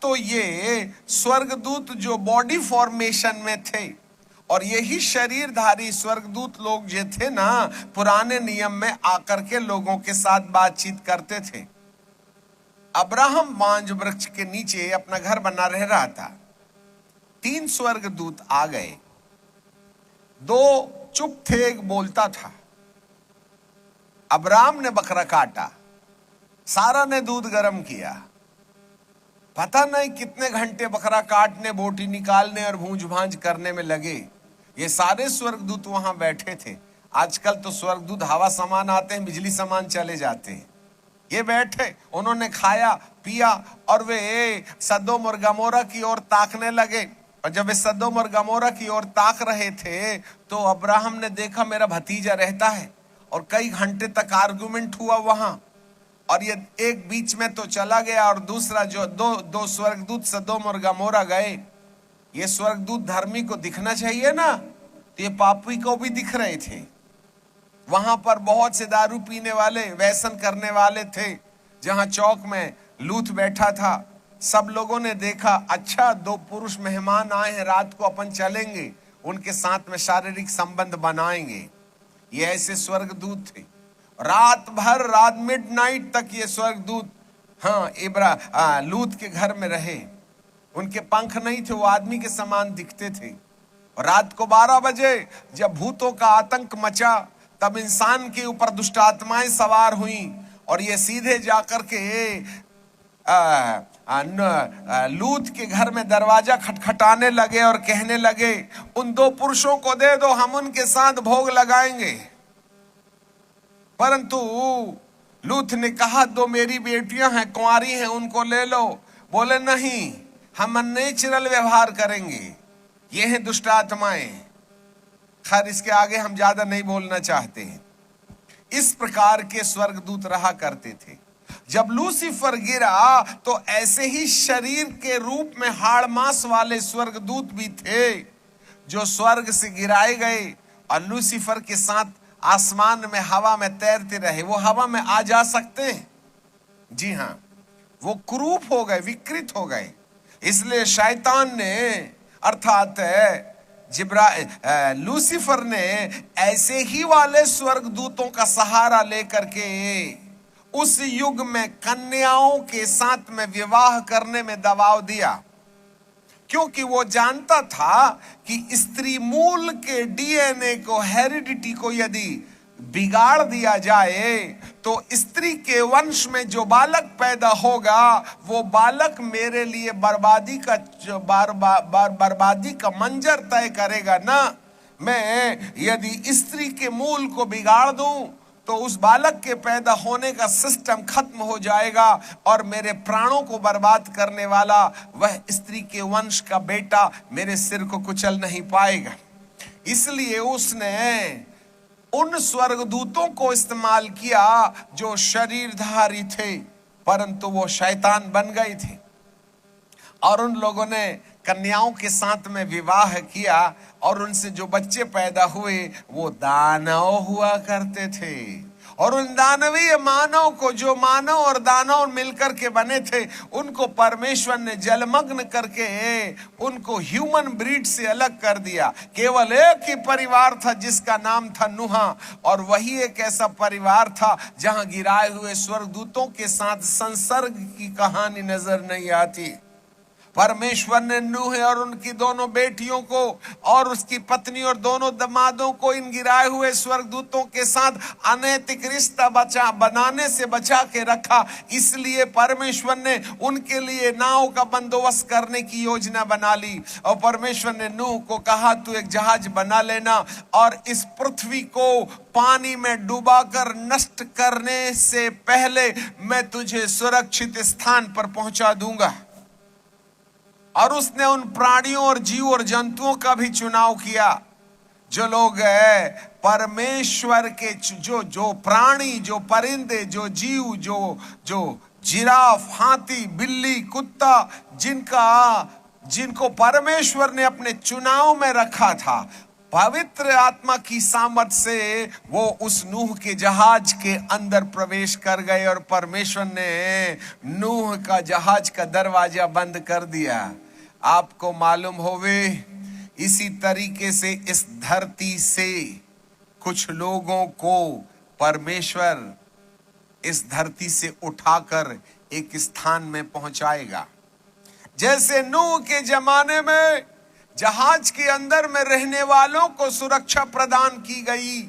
Speaker 3: तो ये स्वर्गदूत जो बॉडी फॉर्मेशन में थे, और यही शरीरधारी स्वर्गदूत लोग जो थे ना, पुराने नियम में आकर के लोगों के साथ बातचीत करते थे। अब्राहम बांज वृक्ष के नीचे अपना घर बना रहा था। 3 स्वर्गदूत आ गए, 2 चुप थे, एक बोलता था। अब्राहम ने बकरा काटा, सारा ने दूध गर्म किया। पता नहीं कितने घंटे बकरा काटने, बोटी निकालने और भूंज भांज करने में लगे। ये सारे स्वर्गदूत वहां बैठे थे। आजकल तो स्वर्गदूत हवा समान आते हैं, बिजली समान चले जाते हैं। ये बैठे, उन्होंने खाया पिया और वे सदोम और गमोरा की ओर ताकने लगे। और जब वे सदोम और गमोरा की ओर ताक रहे थे, तो अब्राहम ने देखा मेरा भतीजा रहता है, और कई घंटे तक आर्गुमेंट हुआ वहां। और ये एक बीच में तो चला गया, और दूसरा जो दो स्वर्गदूत सदोम और गमोरा गए। ये स्वर्गदूत धर्मी को दिखना चाहिए ना, तो ये पापी को भी दिख रहे थे। वहां पर बहुत से दारू पीने वाले, व्यसन करने वाले थे। जहां चौक में लूथ बैठा था, सब लोगों ने देखा, अच्छा 2 पुरुष मेहमान आए हैं, रात को अपन चलेंगे, उनके साथ में शारीरिक संबंध बनाएंगे। ये ऐसे स्वर्गदूत थे। रात भर, रात मिडनाइट तक ये स्वर्गदूत लूत के घर में रहे। उनके पंख नहीं थे, वो आदमी के समान दिखते थे। रात को 12 बजे जब भूतों का आतंक मचा, तब इंसान के ऊपर दुष्ट आत्माएं सवार हुई, और ये सीधे जाकर के लूत के घर में दरवाजा खटखटाने लगे और कहने लगे, उन 2 पुरुषों को दे दो, हम उनके साथ भोग लगाएंगे। परंतु लूत ने कहा, 2 मेरी बेटियां हैं, कुंवारी हैं, उनको ले लो। बोले नहीं, हम नेचुरल व्यवहार करेंगे। ये हैं दुष्ट आत्माएं। खैर, इसके आगे हम ज्यादा नहीं बोलना चाहते हैं। इस प्रकार के स्वर्गदूत रहा करते थे। जब लूसीफर गिरा तो ऐसे ही शरीर के रूप में हाड़ मांस वाले स्वर्गदूत भी थे जो स्वर्ग से गिराए गए और लूसीफर के साथ आसमान में हवा में तैरते रहे। वो हवा में आ जा सकते हैं, जी हां, वो कुरूप हो गए, विकृत हो गए। इसलिए शैतान ने अर्थात लूसीफर ने ऐसे ही वाले स्वर्गदूतों का सहारा लेकर के उस युग में कन्याओं के साथ में विवाह करने में दबाव दिया, क्योंकि वो जानता था कि स्त्री मूल के डीएनए को, हेरिडिटी को यदि बिगाड़ दिया जाए तो स्त्री के वंश में जो बालक पैदा होगा वो बालक मेरे लिए बर्बादी का मंजर तय करेगा ना। मैं यदि स्त्री के मूल को बिगाड़ दूं तो उस बालक के पैदा होने का सिस्टम खत्म हो जाएगा और मेरे प्राणों को बर्बाद करने वाला वह स्त्री के वंश का बेटा मेरे सिर को कुचल नहीं पाएगा। इसलिए उसने उन स्वर्गदूतों को इस्तेमाल किया जो शरीरधारी थे, परंतु वो शैतान बन गए थे और उन लोगों ने कन्याओं के साथ में विवाह किया और उनसे जो बच्चे पैदा हुए वो दानव हुआ करते थे। और उन दानवीय मानव को, जो मानव और दानव मिलकर के बने थे, उनको परमेश्वर ने जलमग्न करके उनको ह्यूमन ब्रीड से अलग कर दिया। केवल एक ही परिवार था जिसका नाम था नूहा, और वही एक ऐसा परिवार था जहां गिराए हुए स्वर्गदूतों के साथ संसर्ग की कहानी नजर नहीं आती। परमेश्वर ने नूह और उनकी दोनों बेटियों को और उसकी पत्नी और दोनों दमादों को इन गिराए हुए स्वर्गदूतों के साथ अनैतिक रिश्ता बनाने से बचा के रखा। इसलिए परमेश्वर ने उनके लिए नाव का बंदोबस्त करने की योजना बना ली और परमेश्वर ने नूह को कहा, तू एक जहाज बना लेना और इस पृथ्वी को पानी में डुबाकर नष्ट करने से पहले मैं तुझे सुरक्षित स्थान पर पहुंचा दूंगा। और उसने उन प्राणियों और जीव और जंतुओं का भी चुनाव किया जो लोग परमेश्वर के जो प्राणी, जो परिंदे, जो जीव, जो जिराफ, हाथी, बिल्ली, कुत्ता, जिनको परमेश्वर ने अपने चुनाव में रखा था। पवित्र आत्मा की सामर्थ से वो उस नूह के जहाज के अंदर प्रवेश कर गए और परमेश्वर ने नूह का जहाज का दरवाजा बंद कर दिया। आपको मालूम होवे, इसी तरीके से इस धरती से कुछ लोगों को परमेश्वर इस धरती से उठाकर एक स्थान में पहुंचाएगा। जैसे नूह के जमाने में जहाज के अंदर में रहने वालों को सुरक्षा प्रदान की गई,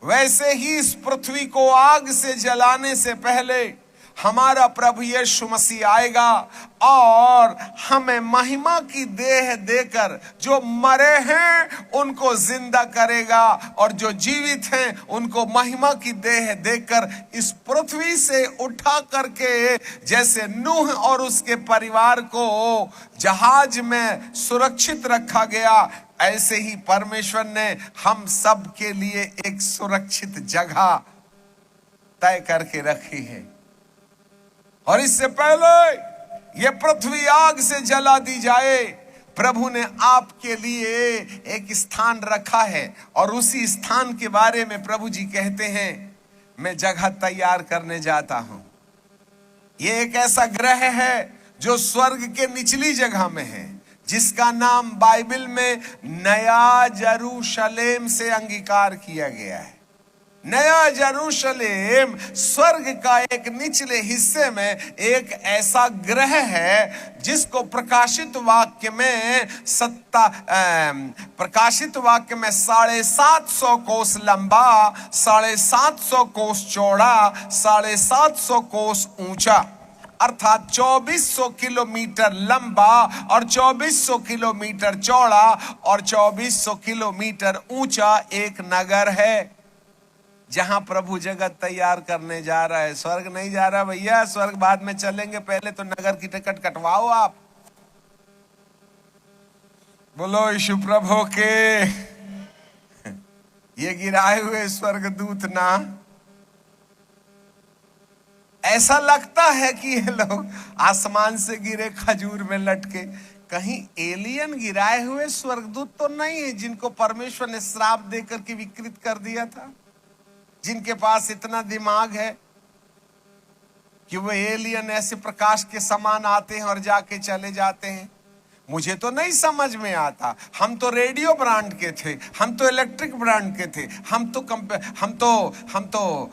Speaker 3: वैसे ही इस पृथ्वी को आग से जलाने से पहले हमारा प्रभु यीशु मसीह आएगा और हमें महिमा की देह देकर जो मरे हैं उनको जिंदा करेगा और जो जीवित हैं उनको महिमा की देह देकर इस पृथ्वी से उठा करके, जैसे नूह और उसके परिवार को जहाज में सुरक्षित रखा गया, ऐसे ही परमेश्वर ने हम सब के लिए एक सुरक्षित जगह तय करके रखी है। और इससे पहले ये पृथ्वी आग से जला दी जाए, प्रभु ने आपके लिए एक स्थान रखा है और उसी स्थान के बारे में प्रभु जी कहते हैं, मैं जगह तैयार करने जाता हूं। ये एक ऐसा ग्रह है जो स्वर्ग के निचली जगह में है, जिसका नाम बाइबल में नया यरूशलेम से अंगीकार किया गया है। नया यरूशलेम स्वर्ग का एक निचले हिस्से में एक ऐसा ग्रह है जिसको प्रकाशित वाक्य में 750 कोस लंबा, 750 कोस चौड़ा, 750 कोस ऊंचा, अर्थात 2400 किलोमीटर लंबा और 2400 किलोमीटर चौड़ा और 2400 किलोमीटर ऊंचा एक नगर है जहां प्रभु जगत तैयार करने जा रहा है। स्वर्ग नहीं जा रहा भैया, स्वर्ग बाद में चलेंगे, पहले तो नगर की टिकट कटवाओ आप। बोलो यीशु प्रभु के। ये गिराए हुए स्वर्गदूत ना ऐसा लगता है कि ये लोग आसमान से गिरे खजूर में लटके। कहीं एलियन गिराए हुए स्वर्गदूत तो नहीं है जिनको परमेश्वर ने श्राप देकर के विकृत कर दिया था, जिनके पास इतना दिमाग है कि वो एलियन ऐसे प्रकाश के समान आते हैं और जाके चले जाते हैं। मुझे तो नहीं समझ में आता। हम तो रेडियो ब्रांड के थे, हम तो इलेक्ट्रिक ब्रांड के थे, हम तो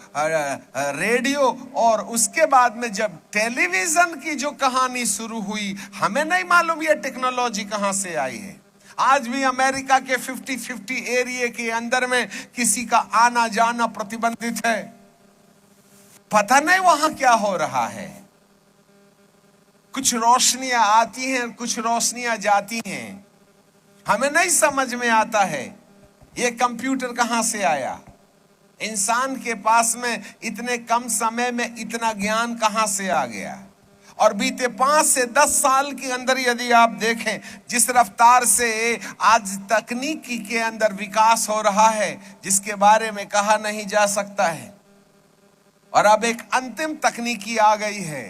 Speaker 3: रेडियो, और उसके बाद में जब टेलीविजन की जो कहानी शुरू हुई, हमें नहीं मालूम ये टेक्नोलॉजी कहां से आई है। आज भी अमेरिका के 50-50 एरिया के अंदर में किसी का आना जाना प्रतिबंधित है। पता नहीं वहां क्या हो रहा है। कुछ रोशनियां आती हैं, कुछ रोशनियां जाती हैं, हमें नहीं समझ में आता है ये कंप्यूटर कहां से आया। इंसान के पास में इतने कम समय में इतना ज्ञान कहां से आ गया। और बीते 5 से 10 साल के अंदर यदि आप देखें जिस रफ्तार से आज तकनीकी के अंदर विकास हो रहा है, जिसके बारे में कहा नहीं जा सकता है। और अब एक अंतिम तकनीकी आ गई है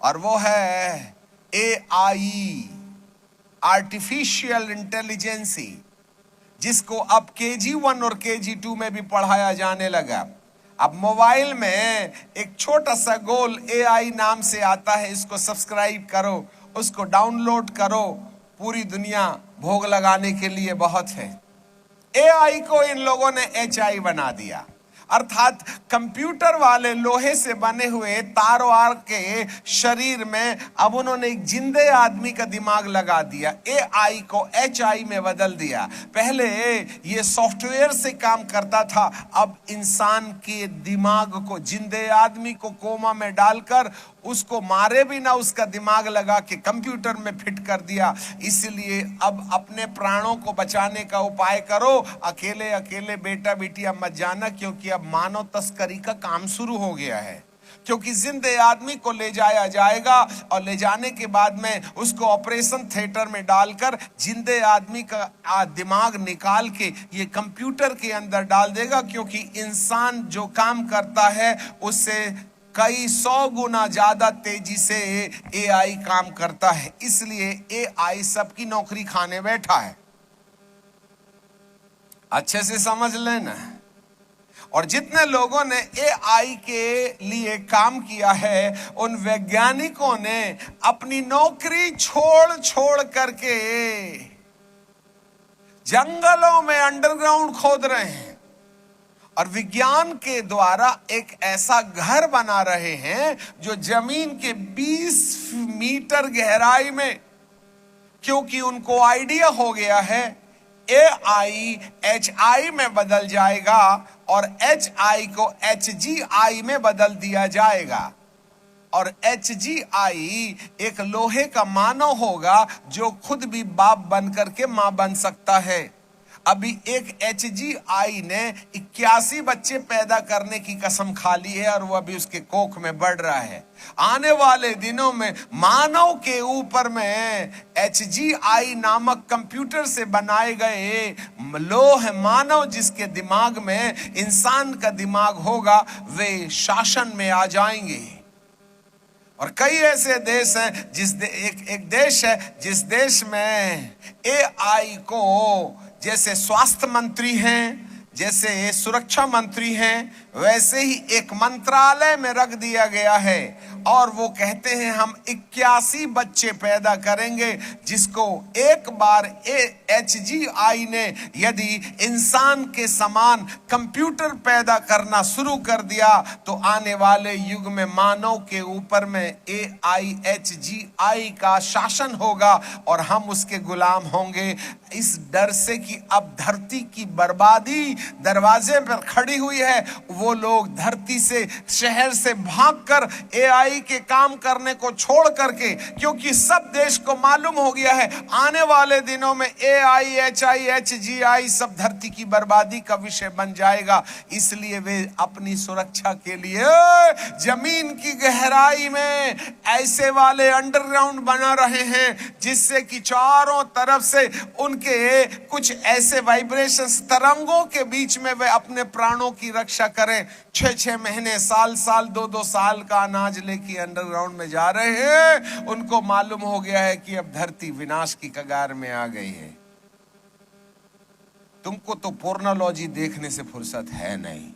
Speaker 3: और वो है AI, आर्टिफिशियल इंटेलिजेंसी, जिसको अब KG1 और KG2 में भी पढ़ाया जाने लगा। अब मोबाइल में एक छोटा सा गोल AI नाम से आता है, इसको सब्सक्राइब करो, उसको डाउनलोड करो, पूरी दुनिया भोग लगाने के लिए बहुत है। AI को इन लोगों ने HI बना दिया, अर्थात कंप्यूटर वाले लोहे से बने हुए तारवार के शरीर में अब उन्होंने एक जिंदे आदमी का दिमाग लगा दिया। AI को HI में बदल दिया। पहले ये सॉफ्टवेयर से काम करता था, अब इंसान के दिमाग को, जिंदे आदमी को कोमा में डालकर उसको मारे भी ना उसका दिमाग लगा के कंप्यूटर में फिट कर दिया। इसलिए अब अपने प्राणों को बचाने का उपाय करो, अकेले अकेले बेटा बेटियां मत जाना, क्योंकि अब मानव तस्करी का काम शुरू हो गया है। क्योंकि जिंदे आदमी को ले जाया जाएगा और ले जाने के बाद में उसको ऑपरेशन थिएटर में डालकर जिंदे आदमी का दिमाग निकाल के ये कंप्यूटर के अंदर डाल देगा, क्योंकि इंसान जो काम करता है उससे कई 100 गुना ज्यादा तेजी से AI काम करता है। इसलिए AI सबकी नौकरी खाने बैठा है। अच्छे से समझ लेना। और जितने लोगों ने AI के लिए काम किया है, उन वैज्ञानिकों ने अपनी नौकरी छोड़ करके जंगलों में अंडरग्राउंड खोद रहे हैं और विज्ञान के द्वारा एक ऐसा घर बना रहे हैं जो जमीन के 20 मीटर गहराई में, क्योंकि उनको आइडिया हो गया है AI HI में बदल जाएगा और HI को HGI में बदल दिया जाएगा। और HGI एक लोहे का मानव होगा जो खुद भी बाप बन करके मां बन सकता है। अभी एक HGI ने 81 बच्चे पैदा करने की कसम खा ली है और वो अभी उसके कोख में बढ़ रहा है। आने वाले दिनों में मानव के ऊपर में HGI नामक कंप्यूटर से बनाए गए लोह मानव, जिसके दिमाग में इंसान का दिमाग होगा, वे शासन में आ जाएंगे। और कई ऐसे देश हैं एक देश है जिस देश में AI को जैसे स्वास्थ्य मंत्री हैं, जैसे सुरक्षा मंत्री हैं, वैसे ही एक मंत्रालय में रख दिया गया है। और वो कहते हैं हम 81 बच्चे पैदा करेंगे, जिसको एक बार HGI ने यदि इंसान के समान कंप्यूटर पैदा करना शुरू कर दिया तो आने वाले युग में मानव के ऊपर में AI HGI का शासन होगा और हम उसके गुलाम होंगे। इस डर से कि अब धरती की बर्बादी दरवाजे पर खड़ी हुई है, वो लोग धरती से, शहर से भागकर AI बुराई के काम करने को छोड़ करके, क्योंकि सब देश को मालूम हो गया है आने वाले दिनों में AIHIHGI सब धरती की बर्बादी का विषय बन जाएगा, इसलिए वे अपनी सुरक्षा के लिए जमीन की गहराई में ऐसे वाले अंडरग्राउंड बना रहे हैं जिससे कि चारों तरफ से उनके कुछ ऐसे वाइब्रेशंस, तरंगों के बीच में वे अपने प्राणों की रक्षा करें। 6-6 महीने, साल 2-2 साल का अनाज लेके अंडरग्राउंड में जा रहे हैं। उनको मालूम हो गया है कि अब धरती विनाश की कगार में आ गई है। तुमको तो पोर्नोलॉजी देखने से फुर्सत है नहीं,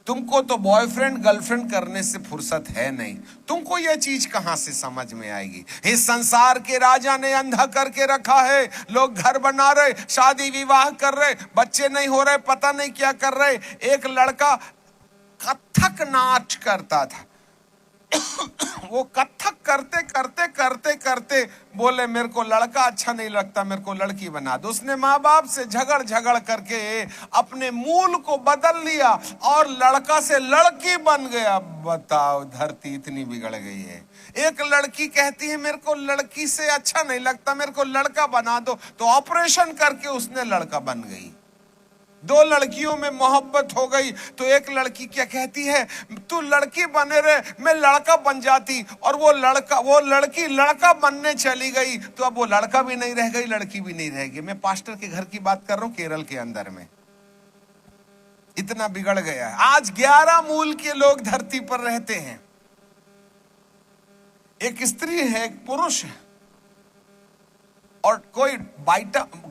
Speaker 3: तुमको तो बॉयफ्रेंड गर्लफ्रेंड करने से फुर्सत है नहीं, तुमको यह चीज कहां से समझ में आएगी। इस संसार के राजा ने अंधा करके रखा है। लोग घर बना रहे, शादी विवाह कर रहे, बच्चे नहीं हो रहे, पता नहीं क्या कर रहे। एक लड़का कथक नाच करता था, वो कथक करते करते करते करते बोले मेरे को लड़का अच्छा नहीं लगता, मेरे को लड़की बना दो। उसने माँ बाप से झगड़ करके अपने मूल को बदल लिया और लड़का से लड़की बन गया। बताओ, धरती इतनी बिगड़ गई है। एक लड़की कहती है मेरे को लड़की से अच्छा नहीं लगता, मेरे को लड़का बना दो, तो ऑपरेशन करके उसने लड़का बन गई। 2 लड़कियों में मोहब्बत हो गई तो एक लड़की क्या कहती है, तू लड़की बने रहे, मैं लड़का बन जाती, और वो लड़की लड़का बनने चली गई, तो अब वो लड़का भी नहीं रह गई, लड़की भी नहीं रह गई। मैं पास्टर के घर की बात कर रहा हूं, केरल के अंदर में इतना बिगड़ गया है। आज 11 मूल के लोग धरती पर रहते हैं। एक स्त्री है, एक पुरुष है, और कोई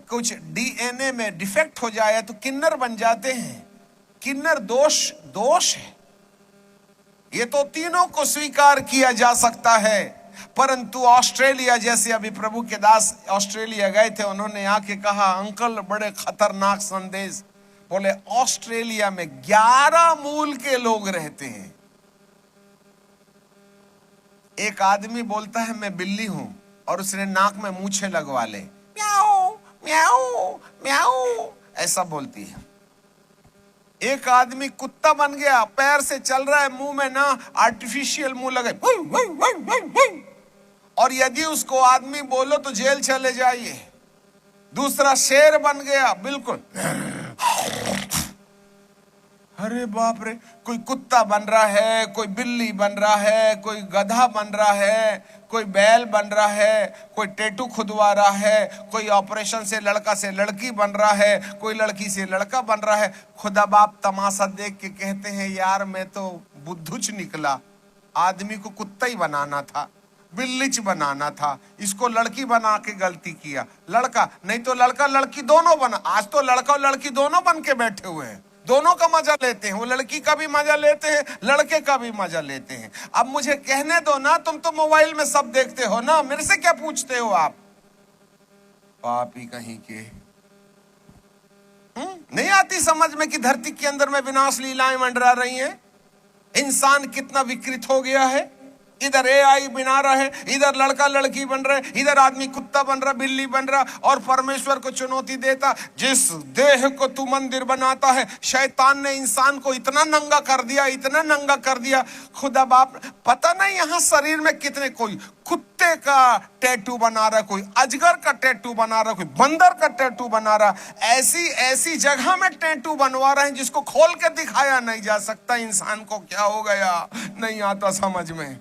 Speaker 3: कुछ DNA में डिफेक्ट हो जाए तो किन्नर बन जाते हैं। किन्नर दोष है। ये तो तीनों को स्वीकार किया जा सकता है, परंतु ऑस्ट्रेलिया जैसे, अभी प्रभु के दास ऑस्ट्रेलिया गए थे, उन्होंने आके कहा अंकल बड़े खतरनाक संदेश। बोले ऑस्ट्रेलिया में 11 मूल के लोग रहते हैं। एक आदमी बोलता है मैं बिल्ली हूं, और उसने नाक में मूछें लगवा ले, म्याऊ म्याऊ म्याऊ ऐसा बोलती है। एक आदमी कुत्ता बन गया, पैर से चल रहा है, मुंह में ना आर्टिफिशियल मुंह लगे, और यदि उसको आदमी बोलो तो जेल चले जाइए। दूसरा शेर बन गया, बिल्कुल अरे बाप रे। कोई कुत्ता बन रहा है, कोई बिल्ली बन रहा है, कोई गधा बन रहा है, कोई बैल बन रहा है, कोई टैटू खुदवा रहा है, कोई ऑपरेशन से लड़का से लड़की बन रहा है, कोई लड़की से लड़का बन रहा है। खुदा बाप तमाशा देख के कहते हैं यार मैं तो बुद्धुच निकला, आदमी को कुत्ता ही बनाना था, बिल्लीच बनाना था, इसको लड़की बना के गलती किया। लड़का नहीं तो लड़का लड़की दोनों बना। आज तो लड़का और लड़की दोनों बन के बैठे हुए हैं, दोनों का मजा लेते हैं। वो लड़की का भी मजा लेते हैं, लड़के का भी मजा लेते हैं। अब मुझे कहने दो ना, तुम तो मोबाइल में सब देखते हो ना, मेरे से क्या पूछते हो आप? पापी कहीं के। नहीं आती समझ में कि धरती के अंदर में विनाश लीलाएं मंडरा रही हैं। इंसान कितना विकृत हो गया है। इधर AI बना रहा है, इधर लड़का लड़की बन रहे, इधर आदमी कुत्ता बन रहा, बिल्ली बन रहा, और परमेश्वर को चुनौती देता। जिस देह को तू मंदिर बनाता है, शैतान ने इंसान को इतना नंगा कर दिया, इतना नंगा कर दिया। खुदा बाप पता नहीं यहाँ शरीर में कितने, कोई कुत्ते का टैटू बना रहा, कोई अजगर का टैटू बना रहा, कोई बंदर का टैटू बना रहा। ऐसी ऐसी जगह में टैटू बनवा रहे हैं जिसको खोल के दिखाया नहीं जा सकता। इंसान को क्या हो गया नहीं आता समझ में,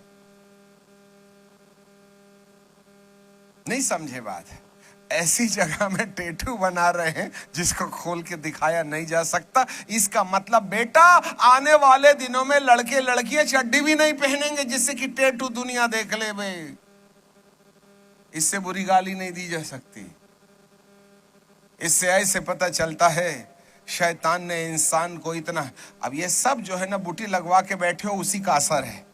Speaker 3: नहीं समझे बात। ऐसी जगह में टैटू बना रहे हैं जिसको खोल के दिखाया नहीं जा सकता। इसका मतलब बेटा आने वाले दिनों में लड़के लड़कियां चड्डी भी नहीं पहनेंगे जिससे कि टैटू दुनिया देख ले बे। इससे बुरी गाली नहीं दी जा सकती। इससे ऐसे पता चलता है शैतान ने इंसान को इतना, अब ये सब जो है ना बूटी लगवा के बैठे हो, उसी का असर है।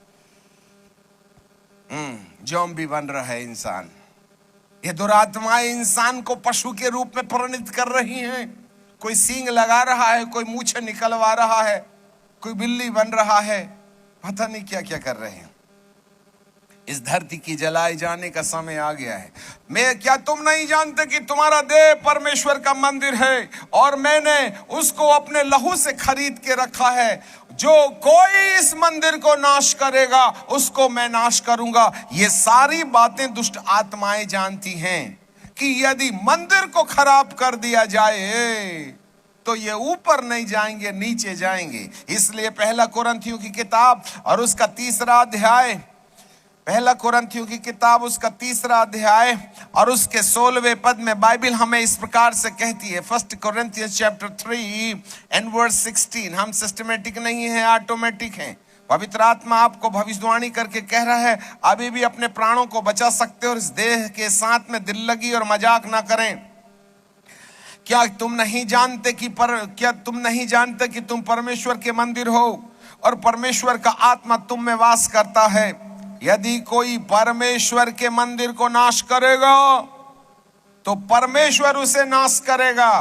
Speaker 3: ज़ॉम्बी बन रहा है इंसान। ये दुरात्माएं इंसान को पशु के रूप में परिणत कर रही हैं। कोई सींग लगा रहा है, कोई मूछ निकलवा रहा है, कोई बिल्ली बन रहा है, पता नहीं क्या क्या कर रहे हैं। इस धरती की जलाए जाने का समय आ गया है। क्या तुम नहीं जानते कि तुम्हारा देह परमेश्वर का मंदिर है और मैंने उसको अपने लहू से खरीद के रखा है। जो कोई इस मंदिर को नाश करेगा उसको मैं नाश करूंगा। ये सारी बातें दुष्ट आत्माएं जानती हैं कि यदि मंदिर को खराब कर दिया जाए तो ये ऊपर नहीं जाएंगे, नीचे जाएंगे। इसलिए पहला कुरिन्थियों की किताब और उसका 3रा अध्याय, पहला कुरिन्थियों की किताब उसका 3रा अध्याय और उसके 16वें पद में बाइबल हमें इस प्रकार से कहती है। 1 Corinthians chapter 3 and verse 16। हम सिस्टमेटिक नहीं है, ऑटोमेटिक हैं। पवित्र आत्मा आपको भविष्यवाणी करके कह रहा है अभी भी अपने प्राणों को बचा सकते हो और इस देह के साथ में दिल लगी और मजाक ना करें। क्या तुम नहीं जानते कि तुम परमेश्वर के मंदिर हो और परमेश्वर का आत्मा तुम में वास करता है। यदि कोई परमेश्वर के मंदिर को नाश करेगा तो परमेश्वर उसे नाश करेगा,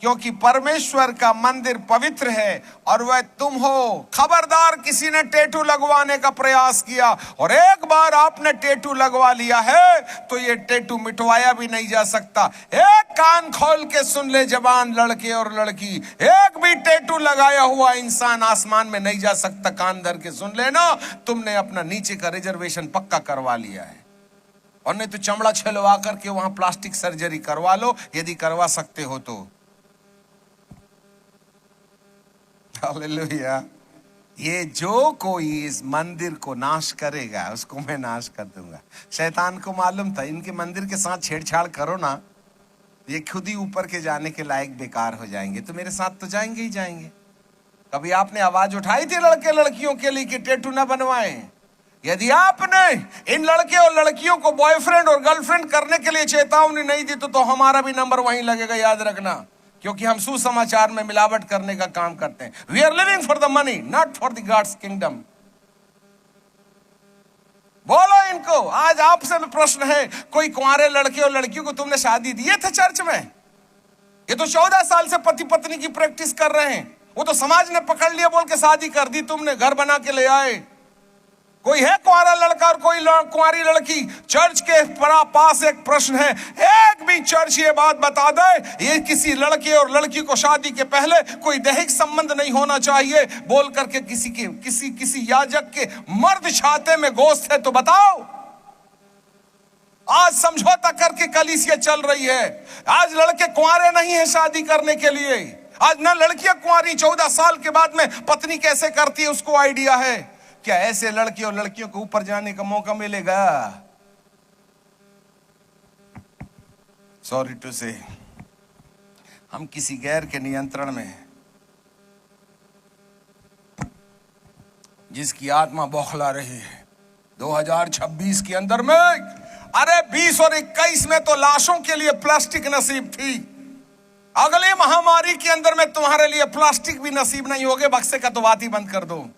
Speaker 3: क्योंकि परमेश्वर का मंदिर पवित्र है और वह तुम हो। खबरदार, किसी ने टैटू लगवाने का प्रयास किया और एक बार आपने टैटू लगवा लिया है तो ये टैटू मिटवाया भी नहीं जा सकता। एक कान खोल के सुन ले जवान लड़के और लड़की, एक भी टैटू लगाया हुआ इंसान आसमान में नहीं जा सकता। कान धर के सुन लेना, तुमने अपना नीचे का रिजर्वेशन पक्का करवा लिया है। और नहीं तो चमड़ा छिलवा करके वहां प्लास्टिक सर्जरी करवा लो, यदि करवा सकते हो तो। हालेलुया। ये जो कोई इस मंदिर को नाश करेगा उसको मैं नाश कर दूंगा। शैतान को मालूम था इनके मंदिर के साथ छेड़छाड़ करो ना, ये खुद ही ऊपर के जाने के लायक बेकार हो जाएंगे, तो मेरे साथ तो जाएंगे ही जाएंगे। कभी आपने आवाज उठाई थी लड़के लड़कियों के लिए कि टैटू ना बनवाएं? यदि आपने इन लड़के और लड़कियों को बॉयफ्रेंड और गर्लफ्रेंड करने के लिए चेतावनी नहीं दी तो हमारा भी नंबर वहीं लगेगा, याद रखना। क्योंकि हम सुसमाचार में मिलावट करने का काम करते हैं। We are living for the money, not for the God's kingdom. बोलो इनको। आज आपसे प्रश्न है, कोई कुंवारे लड़के और लड़कियों को तुमने शादी दिए थे चर्च में? ये तो 14 साल से पति पत्नी की प्रैक्टिस कर रहे हैं, वो तो समाज ने पकड़ लिया बोल के शादी कर दी, तुमने घर बना के ले आए। कोई है कुंवारा लड़का और कोई कुंवारी लड़की? चर्च के पास एक प्रश्न है, एक भी चर्च ये बात बता दे ये किसी लड़के और लड़की को शादी के पहले कोई दैहिक संबंध नहीं होना चाहिए बोल करके किसी याजक के मर्द छाते में गोश्त है तो बताओ। आज समझौता करके कलीसिया चल रही है। आज लड़के कुंवारे नहीं है शादी करने के लिए। आज ना लड़कियां कुंवारी 14 साल के बाद में पत्नी कैसे करती है उसको आइडिया है। क्या ऐसे लड़के और लड़कियों को ऊपर जाने का मौका मिलेगा? सॉरी टू से, हम किसी गैर के नियंत्रण में, जिसकी आत्मा बौखला रही है 2026 के अंदर में। अरे 20 और 21 में तो लाशों के लिए प्लास्टिक नसीब थी, अगले महामारी के अंदर में तुम्हारे लिए प्लास्टिक भी नसीब नहीं होगे। बक्से का तो बात ही बंद कर दो।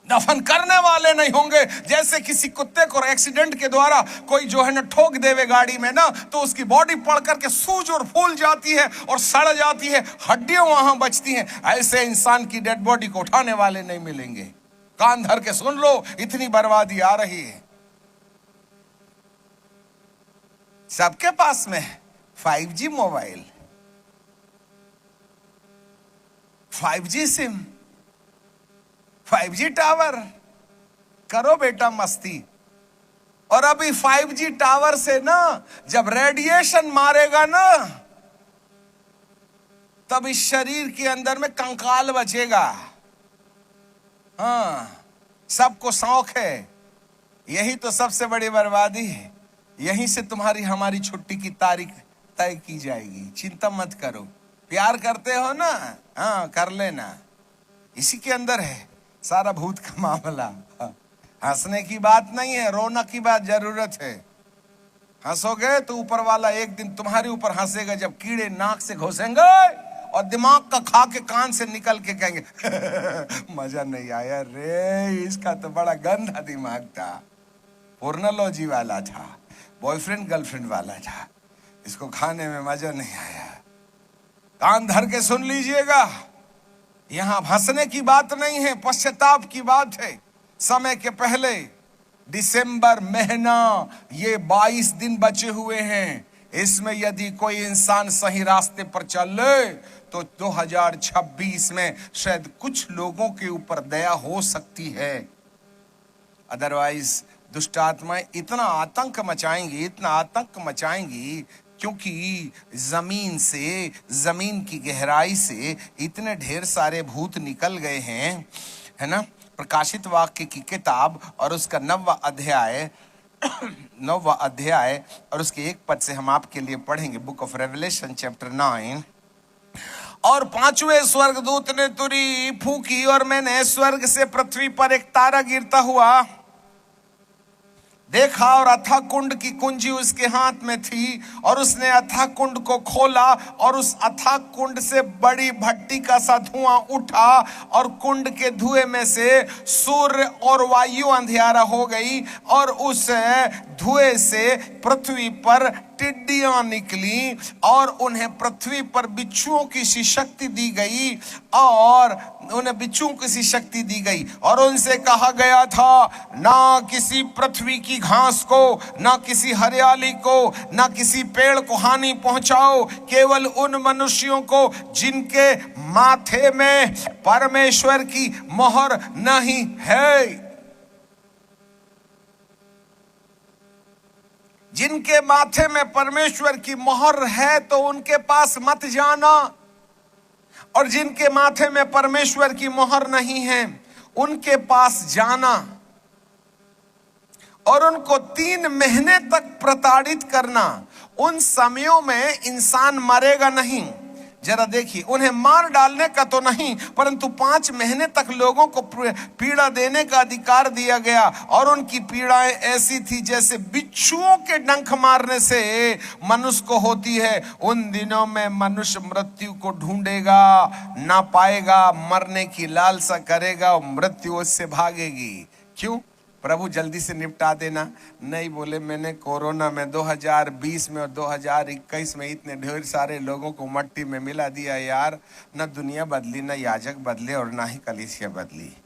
Speaker 3: दफन करने वाले नहीं होंगे। जैसे किसी कुत्ते को एक्सीडेंट के द्वारा कोई जो है ना ठोक देवे गाड़ी में ना, तो उसकी बॉडी पड़ करके सूज और फूल जाती है और सड़ जाती है, हड्डियां वहां बचती हैं। ऐसे इंसान की डेड बॉडी को उठाने वाले नहीं मिलेंगे। कान धर के सुन लो, इतनी बर्बादी आ रही है। सबके पास में 5G mobile, 5G SIM, 5G tower, करो बेटा मस्ती। और अभी 5G टावर से ना जब रेडिएशन मारेगा ना, तब इस शरीर के अंदर में कंकाल बचेगा। हाँ, सबको शौक है। यही तो सबसे बड़ी बर्बादी है। यहीं से तुम्हारी हमारी छुट्टी की तारीख तय की जाएगी। चिंता मत करो। प्यार करते हो ना, हाँ कर लेना। इसी के अंदर है सारा भूत का मामला। हंसने की बात नहीं है, रोना की बात जरूरत है। हंसोगे तो ऊपर वाला एक दिन तुम्हारे ऊपर हंसेगा, जब कीड़े नाक से घुसेंगे और दिमाग का खा के कान से निकल के कहेंगे मजा नहीं आया रे, इसका तो बड़ा गंदा दिमाग था, पोर्नोलॉजी वाला था, बॉयफ्रेंड गर्लफ्रेंड वाला था, इसको खाने में मजा नहीं आया। कान धर के सुन लीजिएगा, यहां हंसने की बात नहीं है, पश्चाताप की बात है। समय के पहले दिसंबर महीना, ये 22 दिन बचे हुए हैं। इसमें यदि कोई इंसान सही रास्ते पर चले तो 2026 में शायद कुछ लोगों के ऊपर दया हो सकती है। अदरवाइज दुष्ट आत्माएं इतना आतंक मचाएंगी क्योंकि जमीन से, जमीन की गहराई से इतने ढेर सारे भूत निकल गए हैं, है ना। प्रकाशित वाक्य की किताब और उसका 9वां अध्याय और उसके 1 पद से हम आपके लिए पढ़ेंगे। Book of revelation chapter 9। और 5वें स्वर्गदूत ने तुरी फूकी और मैंने स्वर्ग से पृथ्वी पर एक तारा गिरता हुआ देखा, और अथाह कुंड की कुंजी उसके हाथ में थी, और उसने अथाह कुंड को खोला, और उस अथाह कुंड से बड़ी भट्टी का सा धुआं उठा, और कुंड के धुएं में से सूर्य और वायु अंधियारा हो गई, और उस धुएं से पृथ्वी पर टिड्डियां निकली, और उन्हें पृथ्वी पर बिच्छुओं की सी शक्ति दी गई, और उन्हें बिच्छुओं की सी शक्ति दी गई। और उनसे कहा गया था, ना किसी पृथ्वी की घास को, ना किसी हरियाली को, ना किसी पेड़ को हानि पहुंचाओ, केवल उन मनुष्यों को जिनके माथे में परमेश्वर की मोहर नहीं है। जिनके माथे में परमेश्वर की मोहर है तो उनके पास मत जाना, और जिनके माथे में परमेश्वर की मोहर नहीं है उनके पास जाना, और उनको 3 महीने तक प्रताड़ित करना। उन समयों में इंसान मरेगा नहीं। जरा देखिए, उन्हें मार डालने का तो नहीं, परंतु 5 महीने तक लोगों को पीड़ा देने का अधिकार दिया गया, और उनकी पीड़ाएं ऐसी थी जैसे बिच्छुओं के डंक मारने से मनुष्य को होती है। उन दिनों में मनुष्य मृत्यु को ढूंढेगा, ना पाएगा, मरने की लालसा करेगा और मृत्यु उससे भागेगी। क्यों? प्रभु जल्दी से निपटा देना। नहीं बोले, मैंने कोरोना में 2020 में और 2021 में इतने ढेर सारे लोगों को मट्टी में मिला दिया यार, न दुनिया बदली, न याजक बदले, और ना ही कलीसिया बदली।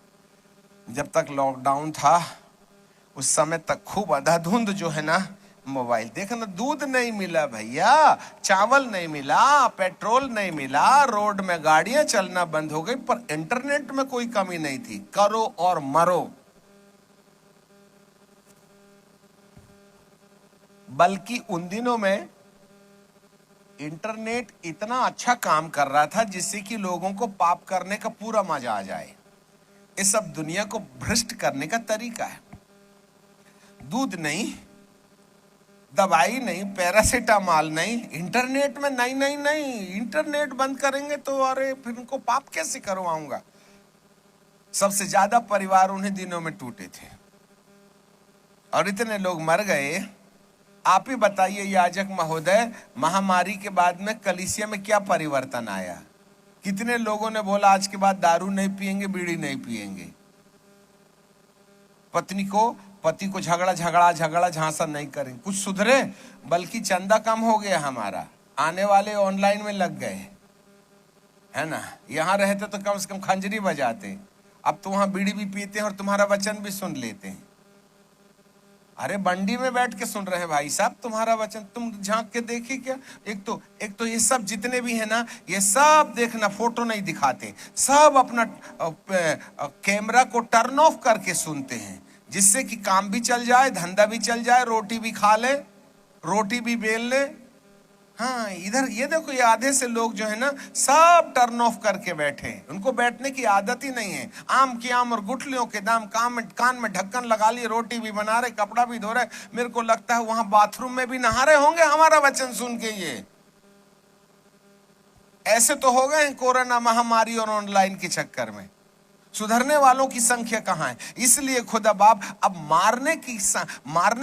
Speaker 3: जब तक लॉकडाउन था उस समय तक खूब अंधाधुंध जो है ना, मोबाइल देखना, दूध नहीं मिला भैया, चावल नहीं मिला, पेट्रोल नहीं मिला, रोड में गाड़ियां चलना बंद हो गई, पर इंटरनेट में कोई कमी नहीं थी। करो और मरो। बल्कि उन दिनों में इंटरनेट इतना अच्छा काम कर रहा था जिससे कि लोगों को पाप करने का पूरा मजा आ जाए। ये सब दुनिया को भ्रष्ट करने का तरीका है। दूध नहीं, दवाई नहीं, पैरासिटामॉल नहीं, इंटरनेट में नहीं, इंटरनेट बंद करेंगे तो अरे फिर उनको पाप कैसे करवाऊंगा। सबसे ज्यादा परिवार उन्हीं दिनों में टूटे थे और इतने लोग मर गए। आप ही बताइए याजक महोदय, महामारी के बाद में कलीसिया में क्या परिवर्तन आया? कितने लोगों ने बोला आज के बाद दारू नहीं पिएंगे, बीड़ी नहीं पिएंगे। पति को झगड़ा झांसा नहीं करेंगे। कुछ सुधरे? बल्कि चंदा कम हो गया हमारा, आने वाले ऑनलाइन में लग गए, है ना। यहाँ रहते तो कम से कम खंजरी बजाते, अब तो वहां बीड़ी भी पीते हैं और तुम्हारा वचन भी सुन लेते हैं। अरे बंडी में बैठ के सुन रहे हैं भाई साहब तुम्हारा वचन, तुम झांक के देखिए क्या। एक तो ये सब जितने भी है ना, ये सब देखना, फोटो नहीं दिखाते, सब अपना कैमरा को टर्न ऑफ करके सुनते हैं, जिससे कि काम भी चल जाए, धंधा भी चल जाए, रोटी भी खा ले, रोटी भी बेल ले। हाँ, इधर ये देखो, ये आधे से लोग जो है ना सब टर्न ऑफ करके बैठे, उनको बैठने की आदत ही नहीं है। आम की आम और गुठलियों के दाम, कान में ढक्कन लगा लिए, रोटी भी बना रहे, कपड़ा भी धो रहे। मेरे को लगता है वहां बाथरूम में भी नहा रहे होंगे हमारा वचन सुन के। ये ऐसे तो हो गए कोरोना महामारी और ऑनलाइन के चक्कर में। सुधरने वालों की संख्या कहां है? इसलिए खुदा बाप अब मारने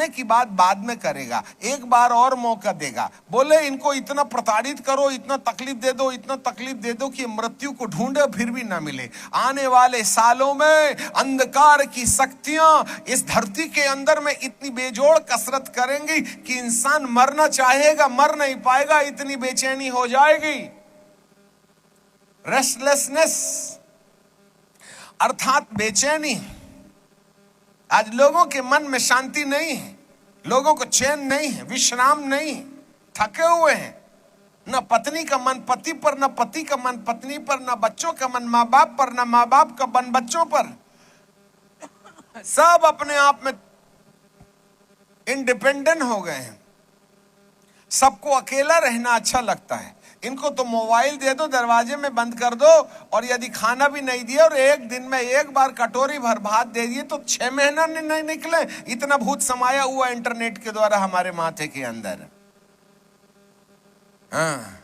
Speaker 3: की बात बाद में करेगा, एक बार और मौका देगा। बोले इनको इतना प्रताड़ित करो, इतना तकलीफ दे दो कि मृत्यु को ढूंढे फिर भी ना मिले। आने वाले सालों में अंधकार की शक्तियां इस धरती के अंदर में इतनी बेजोड़ कसरत करेंगी कि इंसान मरना चाहेगा, मर नहीं पाएगा, इतनी बेचैनी हो जाएगी। रेस्टलेसनेस अर्थात बेचैनी, आज लोगों के मन में शांति नहीं है, लोगों को चैन नहीं है, विश्राम नहीं है, थके हुए हैं। न पत्नी का मन पति पर, न पति का मन पत्नी पर, न बच्चों का मन माँ बाप पर, न माँ बाप का मन बच्चों पर। सब अपने आप में इंडिपेंडेंट हो गए हैं। सबको अकेला रहना अच्छा लगता है। इनको तो मोबाइल दे दो, दरवाजे में बंद कर दो, और यदि खाना भी नहीं दिया और एक दिन में एक बार कटोरी भर भात दे दिए तो 6 महीना नहीं निकले। इतना भूत समाया हुआ इंटरनेट के द्वारा हमारे माथे के अंदर। हाँ,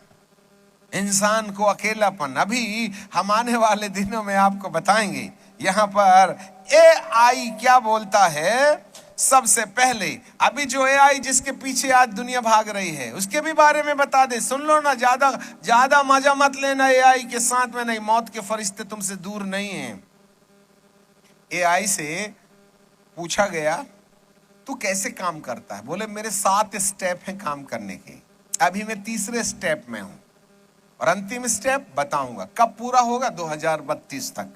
Speaker 3: इंसान को अकेलापन। अभी हम आने वाले दिनों में आपको बताएंगे यहां पर एआई क्या बोलता है। सबसे पहले अभी जो एआई जिसके पीछे आज दुनिया भाग रही है उसके भी बारे में बता दे। सुन लो ना, ज्यादा मजा मत लेना एआई के साथ में। नहीं, मौत के फरिश्ते तुमसे दूर नहीं हैं। एआई से पूछा गया तू कैसे काम करता है? बोले मेरे 7 स्टेप हैं काम करने के, अभी मैं 3रे स्टेप में हूं और अंतिम स्टेप बताऊंगा कब पूरा होगा, 2032 तक।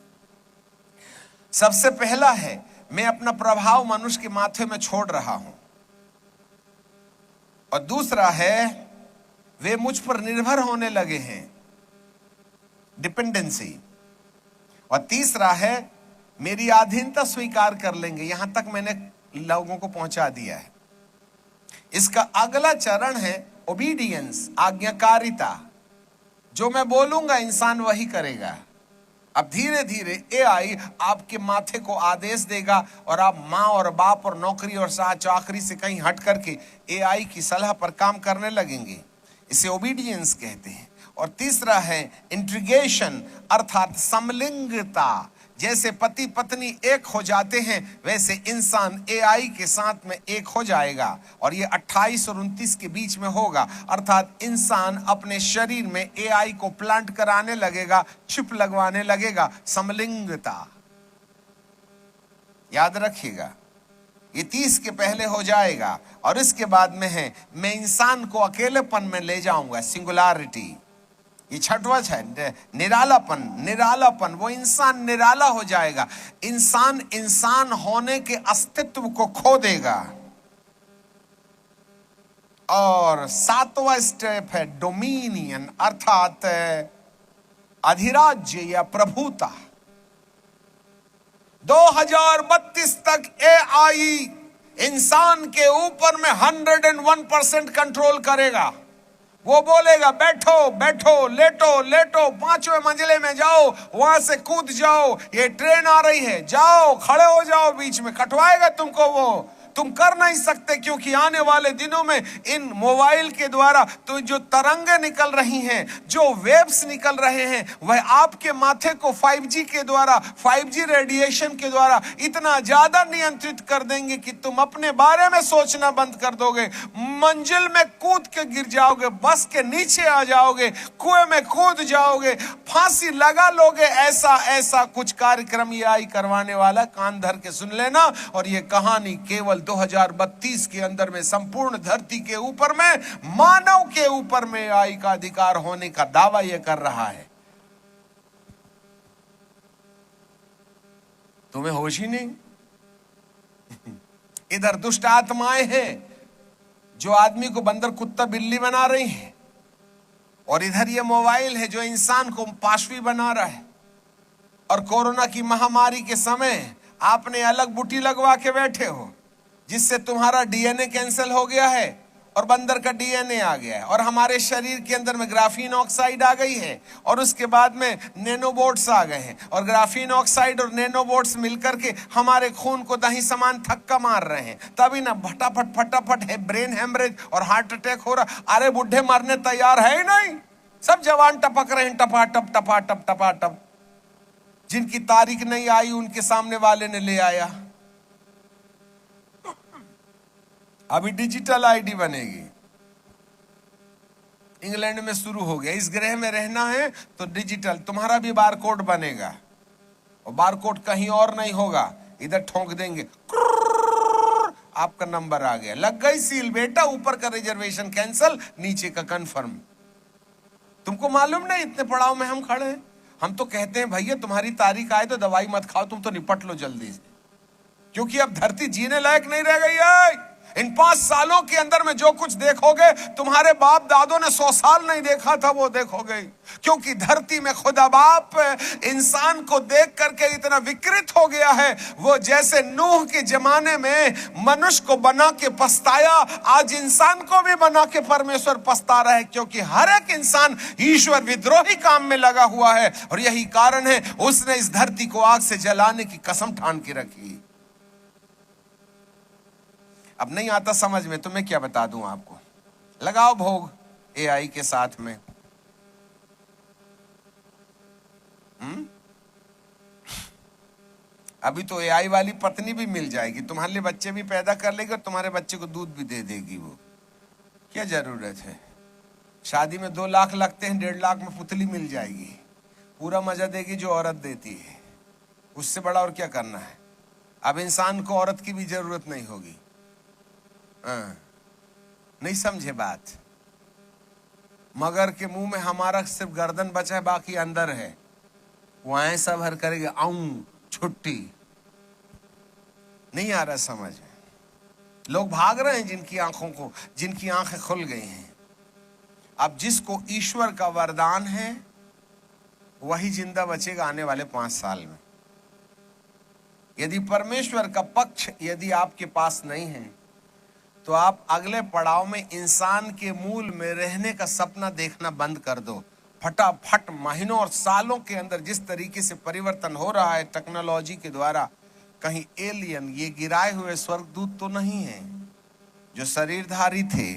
Speaker 3: सबसे पहला है मैं अपना प्रभाव मनुष्य के माथे में छोड़ रहा हूं, और दूसरा है वे मुझ पर निर्भर होने लगे हैं, डिपेंडेंसी, और तीसरा है मेरी अधीनता स्वीकार कर लेंगे। यहां तक मैंने लोगों को पहुंचा दिया है। इसका अगला चरण है ओबीडियंस, आज्ञाकारिता। जो मैं बोलूंगा इंसान वही करेगा। अब धीरे धीरे एआई आपके माथे को आदेश देगा और आप माँ और बाप और नौकरी और चाकरी से कहीं हट करके एआई की सलाह पर काम करने लगेंगे। इसे ओबीडियंस कहते हैं। और तीसरा है इंटीग्रेशन, अर्थात समलिंगता। जैसे पति पत्नी एक हो जाते हैं वैसे इंसान एआई के साथ में एक हो जाएगा, और ये 28 और 29 के बीच में होगा। अर्थात इंसान अपने शरीर में एआई को प्लांट कराने लगेगा, चिप लगवाने लगेगा। समलिंगता याद रखिएगा, ये 30 के पहले हो जाएगा। और इसके बाद में है मैं इंसान को अकेलेपन में ले जाऊंगा, सिंगुलरिटी। ये 6वां है निरालापन। निरालापन, वो इंसान निराला हो जाएगा। इंसान होने के अस्तित्व को खो देगा। और 7वां स्टेप है डोमिनियन, अर्थात अधिराज्य या प्रभुता। 2032 तक एआई इंसान के ऊपर में 101% कंट्रोल करेगा। वो बोलेगा बैठो बैठो, लेटो लेटो, 5वें मंजिले में जाओ, वहां से कूद जाओ, ये ट्रेन आ रही है, जाओ खड़े हो जाओ, बीच में कटवाएगा तुमको। वो तुम कर नहीं सकते, क्योंकि आने वाले दिनों में इन मोबाइल के द्वारा तो जो तरंगे निकल रही हैं, जो वेव्स निकल रहे हैं, वह आपके माथे को 5G के द्वारा, 5G रेडिएशन के द्वारा इतना ज्यादा नियंत्रित कर देंगे कि तुम अपने बारे में सोचना बंद कर दोगे। मंजिल में कूद के गिर जाओगे, बस के नीचे आ जाओगे, कुएं में कूद जाओगे, फांसी लगा लोगे। ऐसा कुछ कार्यक्रम ये आई करवाने वाला। कान धर के सुन लेना। और ये कहानी केवल 2032 के अंदर में संपूर्ण धरती के ऊपर में, मानव के ऊपर में आई का अधिकार होने का दावा यह कर रहा है। तुम्हें होश ही नहीं। इधर दुष्ट आत्माएं हैं जो आदमी को बंदर कुत्ता बिल्ली बना रही है, और इधर ये मोबाइल है जो इंसान को पाशवी बना रहा है। और कोरोना की महामारी के समय आपने अलग बूटी लगवा के बैठे हो, जिससे तुम्हारा डीएनए कैंसिल हो गया है और बंदर का डीएनए आ गया है। और हमारे शरीर के अंदर में ग्राफीन ऑक्साइड आ गई है, और उसके बाद में नैनोबोट्स आ गए हैं, और ग्राफीन ऑक्साइड और नैनोबोट्स मिलकर के हमारे खून को दही समान थक्का मार रहे हैं। तभी ना फटाफट है ब्रेन हेमरेज और हार्ट अटैक हो रहा। अरे बुढ़े मरने तैयार है ही नहीं, सब जवान टपक रहे हैं, टपाटप। जिनकी तारीख नहीं आई उनके सामने वाले ने ले आया। अभी डिजिटल आईडी बनेगी, इंग्लैंड में शुरू हो गया। इस ग्रह में रहना है तो डिजिटल तुम्हारा भी बारकोड बनेगा, और बारकोड कहीं और नहीं होगा, इधर ठोंक देंगे, आपका नंबर आ गया, लग गई सील बेटा। ऊपर का रिजर्वेशन कैंसिल, नीचे का कंफर्म। तुमको मालूम नहीं इतने पड़ाव में हम खड़े हैं। हम तो कहते हैं भैया तुम्हारी तारीख आए तो दवाई मत खाओ, तुम तो निपट लो जल्दी से। क्योंकि अब धरती जीने लायक नहीं रह गई है। इन 5 सालों के अंदर में जो कुछ देखोगे, तुम्हारे बाप दादों ने 100 साल नहीं देखा था, वो देखोगे। क्योंकि धरती में खुदा बाप इंसान को देख करके इतना विकृत हो गया है। वो जैसे नूह के जमाने में मनुष्य को बना के पछताया, आज इंसान को भी बना के परमेश्वर पछता रहा है, क्योंकि हर एक इंसान ईश्वर विद्रोही काम में लगा हुआ है। और यही कारण है उसने इस धरती को आग से जलाने की कसम ठान के रखी। अब नहीं आता समझ में तो मैं क्या बता दूं आपको। लगाओ भोग एआई के साथ में। अभी तो एआई वाली पत्नी भी मिल जाएगी, तुम्हारे लिए बच्चे भी पैदा कर लेगी और तुम्हारे बच्चे को दूध भी दे देगी। वो क्या जरूरत है? शादी में 2 लाख लगते हैं, 1.5 लाख में पुतली मिल जाएगी, पूरा मजा देगी जो औरत देती है। उससे बड़ा और क्या करना है? अब इंसान को औरत की भी जरूरत नहीं होगी। नहीं समझे बात? मगर के मुंह में हमारा सिर्फ गर्दन बचा है, बाकी अंदर है। वो ऐसा भर करेगा, आऊं छुट्टी। नहीं आ रहा समझ में? लोग भाग रहे हैं जिनकी आंखें खुल गई हैं। अब जिसको ईश्वर का वरदान है वही जिंदा बचेगा आने वाले 5 साल में। यदि परमेश्वर का पक्ष यदि आपके पास नहीं है तो आप अगले पड़ाव में इंसान के मूल में रहने का सपना देखना बंद कर दो। फटाफट महीनों और सालों के अंदर जिस तरीके से परिवर्तन हो रहा है टेक्नोलॉजी के द्वारा, कहीं एलियन, ये गिराए हुए स्वर्गदूत तो नहीं है जो शरीरधारी थे,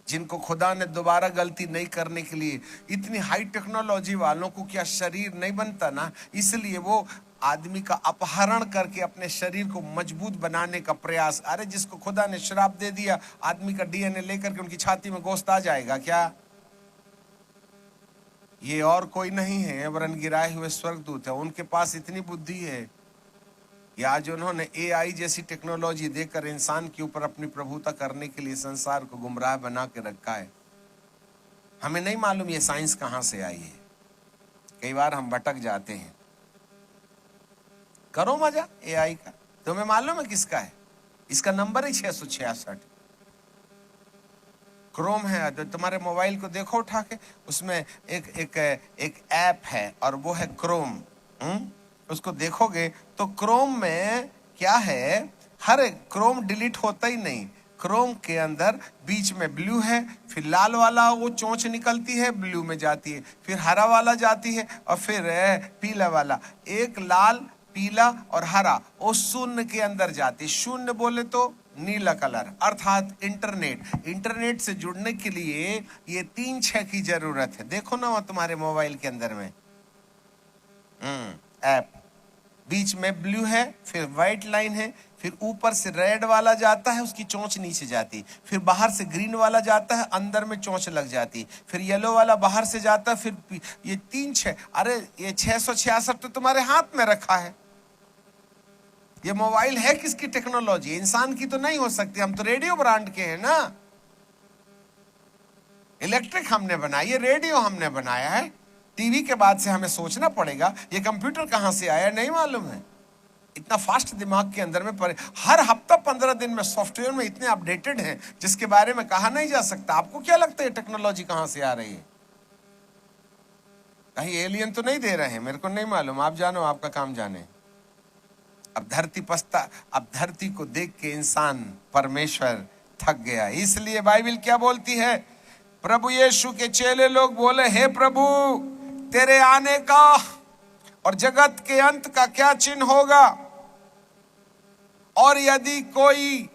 Speaker 3: जिनको खुदा ने दोबारा गलती नहीं करने के लिए, इतनी हाई टेक्नोलॉजी वालों को क्या शरीर नहीं बनता ना, इसलिए वो आदमी का अपहरण करके अपने शरीर को मजबूत बनाने का प्रयास। अरे जिसको खुदा ने श्राप दे दिया, आदमी का डीएनए लेकर के उनकी छाती में गोश्त आ जाएगा क्या? ये और कोई नहीं है वरन गिराए हुए स्वर्गदूत है। उनके पास इतनी बुद्धि है या आज उन्होंने एआई जैसी टेक्नोलॉजी देकर इंसान के ऊपर अपनी प्रभुता करने के लिए संसार को गुमराह बना के रखा है। हमें नहीं मालूम ये साइंस कहां से आई है। कई बार हम भटक जाते हैं। करो मजा एआई का। तुम्हें मालूम है किसका है? इसका नंबर ही 666। क्रोम है, तो तुम्हारे मोबाइल को देखो उठा के, उसमें एक ऐप है और वो है क्रोम। उसको देखोगे तो क्रोम में क्या है, हर एक क्रोम डिलीट होता ही नहीं। क्रोम के अंदर बीच में ब्लू है, फिर लाल वाला वो चोंच निकलती है, ब्लू में जाती है, फिर हरा वाला जाती है और फिर पीला वाला। एक लाल, पीला और हरा वो शून्य के अंदर जाती। शून्य बोले तो नीला कलर, अर्थात इंटरनेट से जुड़ने के लिए ये 3-6 की जरूरत है। देखो ना वो तुम्हारे मोबाइल के अंदर में ऐप, बीच में ब्लू है, फिर व्हाइट लाइन है, फिर ऊपर से रेड वाला जाता है, उसकी चोंच नीचे जाती, फिर बाहर से ग्रीन वाला जाता है, अंदर में चोंच लग जाती, फिर येलो वाला बाहर से जाता है, फिर ये 3-6। अरे ये 666 तो तुम्हारे हाथ में रखा है। ये मोबाइल है किसकी टेक्नोलॉजी? इंसान की तो नहीं हो सकती। हम तो रेडियो ब्रांड के हैं ना। इलेक्ट्रिक हमने बनाई है, रेडियो हमने बनाया है। टीवी के बाद से हमें सोचना पड़ेगा ये कंप्यूटर कहां से आया, नहीं मालूम है। इतना फास्ट दिमाग के अंदर में हर हफ्ता 15 दिन में सॉफ्टवेयर में इतने अपडेटेड हैं जिसके बारे में कहा नहीं जा सकता। आपको क्या लगता है टेक्नोलॉजी कहां से आ रही है? कहीं एलियन तो नहीं दे रहे हैं? मेरे को नहीं मालूम, आप जानो, आपका काम जाने। अब धरती को देख के इंसान, परमेश्वर थक गया। इसलिए बाइबल क्या बोलती है? प्रभु यीशु के चेले लोग बोले, हे प्रभु, तेरे आने का और जगत के अंत का क्या चिन्ह होगा? और यदि कोई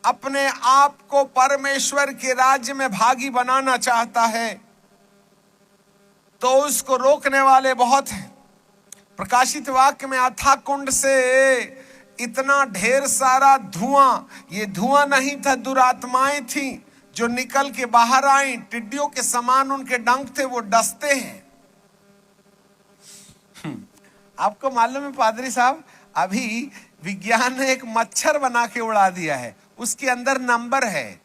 Speaker 3: अपने आप को परमेश्वर के राज्य में भागी बनाना चाहता है तो उसको रोकने वाले बहुत हैं। प्रकाशित वाक्य में अथाह कुंड से इतना ढेर सारा धुआं, ये धुआं नहीं था, दुरात्माएं थी जो निकल के बाहर आई। टिड्डियों के समान उनके डंक थे, वो डसते हैं। आपको मालूम है पादरी साहब, अभी विज्ञान ने एक मच्छर बना के उड़ा दिया है, उसके अंदर नंबर है।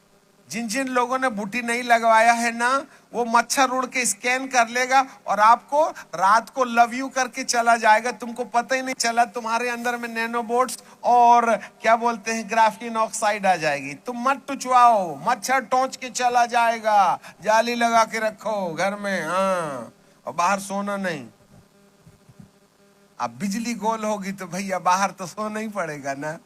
Speaker 3: जिन जिन लोगों ने बूटी नहीं लगवाया है ना, वो मच्छर उड़ के स्कैन कर लेगा और आपको रात को लव यू करके चला जाएगा, तुमको पता ही नहीं चला। तुम्हारे अंदर में नैनोबोट्स और क्या बोलते हैं ग्राफीन ऑक्साइड आ जाएगी। तुम मत टुचवाओ, मच्छर टोंच के चला जाएगा। जाली लगा के रखो घर में, हाँ, और बाहर सोना नहीं। अब बिजली गोल होगी तो भैया बाहर तो सोना ही पड़ेगा ना।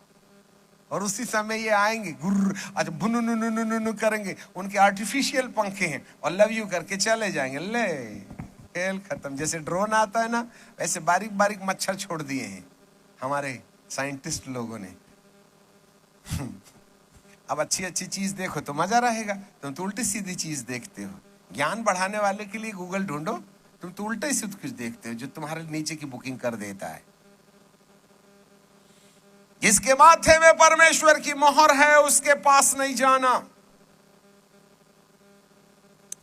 Speaker 3: और उसी समय ये आएंगे गुर्र, अच्छा भुनु करेंगे, उनके आर्टिफिशियल पंखे हैं और लव यू करके चले जाएंगे। ले खेल खत्म। जैसे ड्रोन आता है ना, वैसे बारीक बारीक मच्छर छोड़ दिए हैं हमारे साइंटिस्ट लोगों ने। अब अच्छी अच्छी चीज देखो तो मजा रहेगा, तुम तो उल्टी सीधी चीज देखते हो। ज्ञान बढ़ाने वाले के लिए गूगल ढूंढो, तुम तो उल्टे सीधे कुछ देखते हो जो तुम्हारे नीचे की बुकिंग कर देता है। जिसके माथे में परमेश्वर की मोहर है उसके पास नहीं जाना।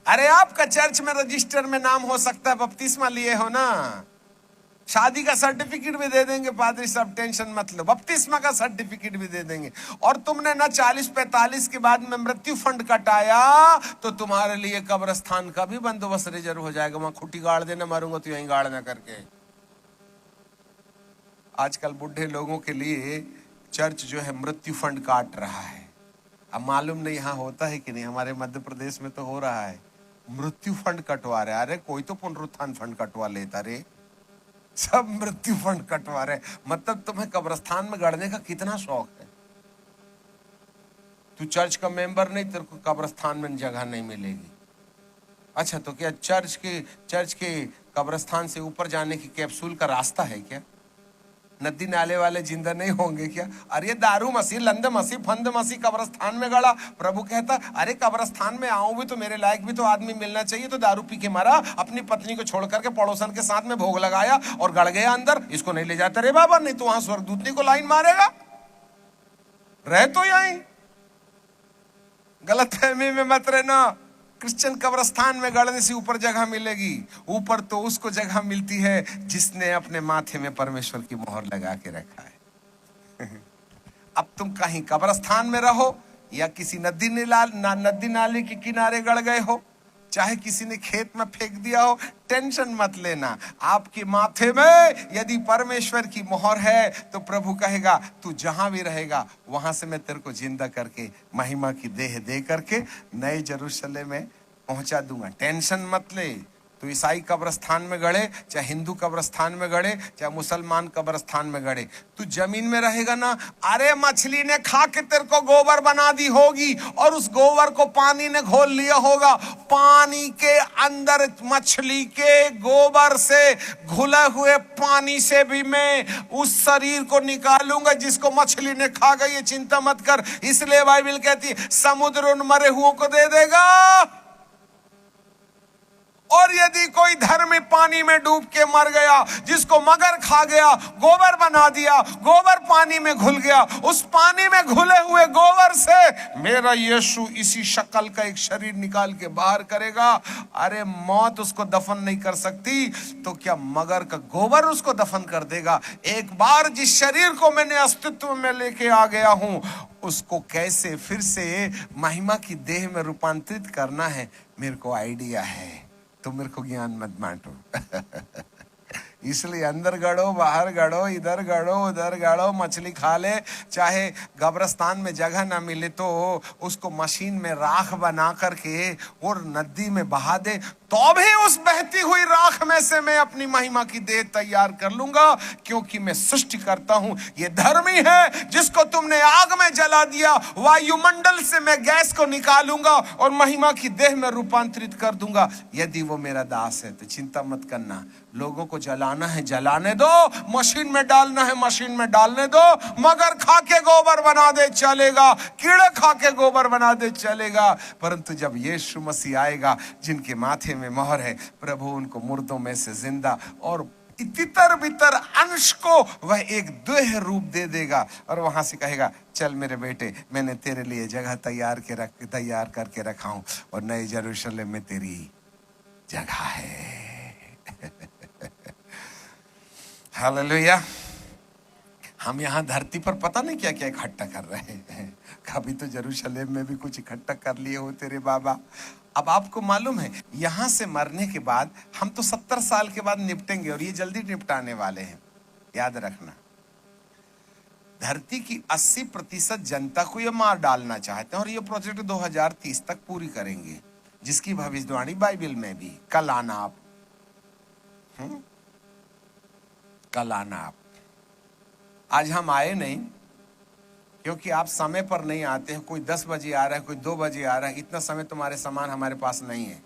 Speaker 3: अरे आपका चर्च में रजिस्टर में नाम हो सकता है, बपतिस्मा लिए हो ना, शादी का सर्टिफिकेट भी दे देंगे पादरी साहब, टेंशन मत लो, बपतिस्मा का सर्टिफिकेट भी दे देंगे। और तुमने ना 40-45 के बाद में मृत्यु फंड कटाया तो तुम्हारे लिए कब्रस्तान का भी बंदोबस्त रिजर्व हो जाएगा। वहां खुट्टी गाड़ देना, मरूंगा तो यहीं गाड़ना करके। आजकल बुढ़े लोगों के लिए चर्च जो है मृत्यु फंड काट रहा है। अब मालूम नहीं यहाँ होता है कि नहीं, हमारे मध्य प्रदेश में तो हो रहा है, मृत्यु फंड कटवा रहे। अरे कोई तो पुनरुत्थान फंड कटवा लेता रे, सब मृत्यु फंड कटवा रहे। मतलब तुम्हें कब्रिस्तान में गड़ने का कितना शौक है। तू चर्च का मेंबर नहीं, तेरे को कब्रिस्तान में जगह नहीं मिलेगी। अच्छा तो क्या चर्च के कब्रिस्तान से ऊपर जाने की कैप्सूल का रास्ता है क्या? नदी नाले वाले जिंदा नहीं होंगे क्या? अरे दारू मसी, लंद मसी, फंद मसी कब्रिस्तान में गड़ा। प्रभु कहता अरे कब्रिस्तान में आऊं भी तो मेरे लायक भी तो आदमी मिलना चाहिए। तो दारू पी के मरा, अपनी पत्नी को छोड़ करके पड़ोसन के साथ में भोग लगाया और गड़ गया अंदर। इसको नहीं ले जाता रे बाबा, नहीं तो वहां स्वर्गदूतनी को लाइन मारेगा। रह तो यहीं, गलतफहमी में मत रहना। क्रिश्चियन कब्रिस्तान में गड़ने से ऊपर जगह मिलेगी। ऊपर तो उसको जगह मिलती है जिसने अपने माथे में परमेश्वर की मोहर लगा के रखा है। अब तुम कहीं कब्रिस्तान में रहो या किसी नदी नाले के किनारे गड़ गए हो, चाहे किसी ने खेत में फेंक दिया हो, टेंशन मत लेना। आपके माथे में यदि परमेश्वर की मोहर है तो प्रभु कहेगा तू जहां भी रहेगा वहां से मैं तेरे को जिंदा करके महिमा की देह दे करके नए यरूशलेम में पहुंचा दूंगा। टेंशन मत ले। तो ईसाई कब्रिस्तान में गड़े, चाहे हिंदू कब्रिस्तान में गड़े, चाहे मुसलमान कब्रिस्तान में गड़े, तू जमीन में रहेगा ना। अरे मछली ने खा के तेरे को गोबर बना दी होगी और उस गोबर को पानी ने घोल लिया होगा। पानी के अंदर मछली के गोबर से घुले हुए पानी से भी मैं उस शरीर को निकालूंगा जिसको मछली ने खा गई। ये चिंता मत कर। इसलिए बाइबल कहती है समुद्र उन मरे हुओं को दे देगा। और यदि कोई धर्मी पानी में डूब के मर गया, जिसको मगर खा गया, गोबर बना दिया, गोबर पानी में घुल गया, उस पानी में घुले हुए गोबर से मेरा यीशु इसी शक्ल का एक शरीर निकाल के बाहर करेगा। अरे मौत उसको दफन नहीं कर सकती तो क्या मगर का गोबर उसको दफन कर देगा? एक बार जिस शरीर को मैंने अस्तित्व में लेके आ गया हूं उसको कैसे फिर से महिमा की देह में रूपांतरित करना है मेरे को आइडिया है। तो मेरे को ज्ञान मत बांटो। इसलिए अंदर गड़ो, बाहर गड़ो, इधर गड़ो, उधर गड़ो, मछली खा ले। चाहे कब्रिस्तान में जगह ना मिले तो उसको मशीन में राख बना करके और नदी में बहा दे, तो भी उस बहती हुई राख में से मैं अपनी महिमा की देह तैयार कर लूंगा। क्योंकि मैं सृष्टि करता हूं। ये धर्मी है जिसको तुमने आग में जला दिया, वायुमंडल से मैं गैस को निकालूंगा और महिमा की देह में रूपांतरित कर दूंगा। यदि वो मेरा दास है तो चिंता मत करना। लोगों को जलाना है जलाने दो, मशीन में डालना है मशीन में डालने दो। मगर खा के गोबर बना दे चलेगा, कीड़े खा के गोबर बना दे चलेगा। परंतु जब यीशु मसीह आएगा जिनके माथे में मोहर है, प्रभु उनको मुर्दों में से जिंदा और तितर बितर अंश को वह एक देह रूप दे देगा और वहां से कहेगा चल मेरे बेटे, मैंने तेरे लिए जगह तैयार करके रखा हूं और नए यरूशलेम में तेरी जगह है। हालेलुया। हम यहाँ धरती पर पता नहीं क्या क्या इकट्ठा कर रहे हैं। कभी तो यरूशलेम में भी कुछ इकट्ठा कर लिए हो तेरे बाबा। अब आपको मालूम है यहां से मरने के बाद हम तो 70 साल के बाद निपटेंगे और ये जल्दी निपटाने वाले हैं। याद रखना, धरती की 80% जनता को ये मार डालना चाहते हैं और ये प्रोजेक्ट 2030 तक पूरी करेंगे, जिसकी भविष्यवाणी बाइबल में भी। कल आना आप, कल आना आप। आज हम आए नहीं क्योंकि आप समय पर नहीं आते हैं। कोई 10 बजे आ रहा है, कोई 2 बजे आ रहा है, इतना समय तुम्हारे समान हमारे पास नहीं है।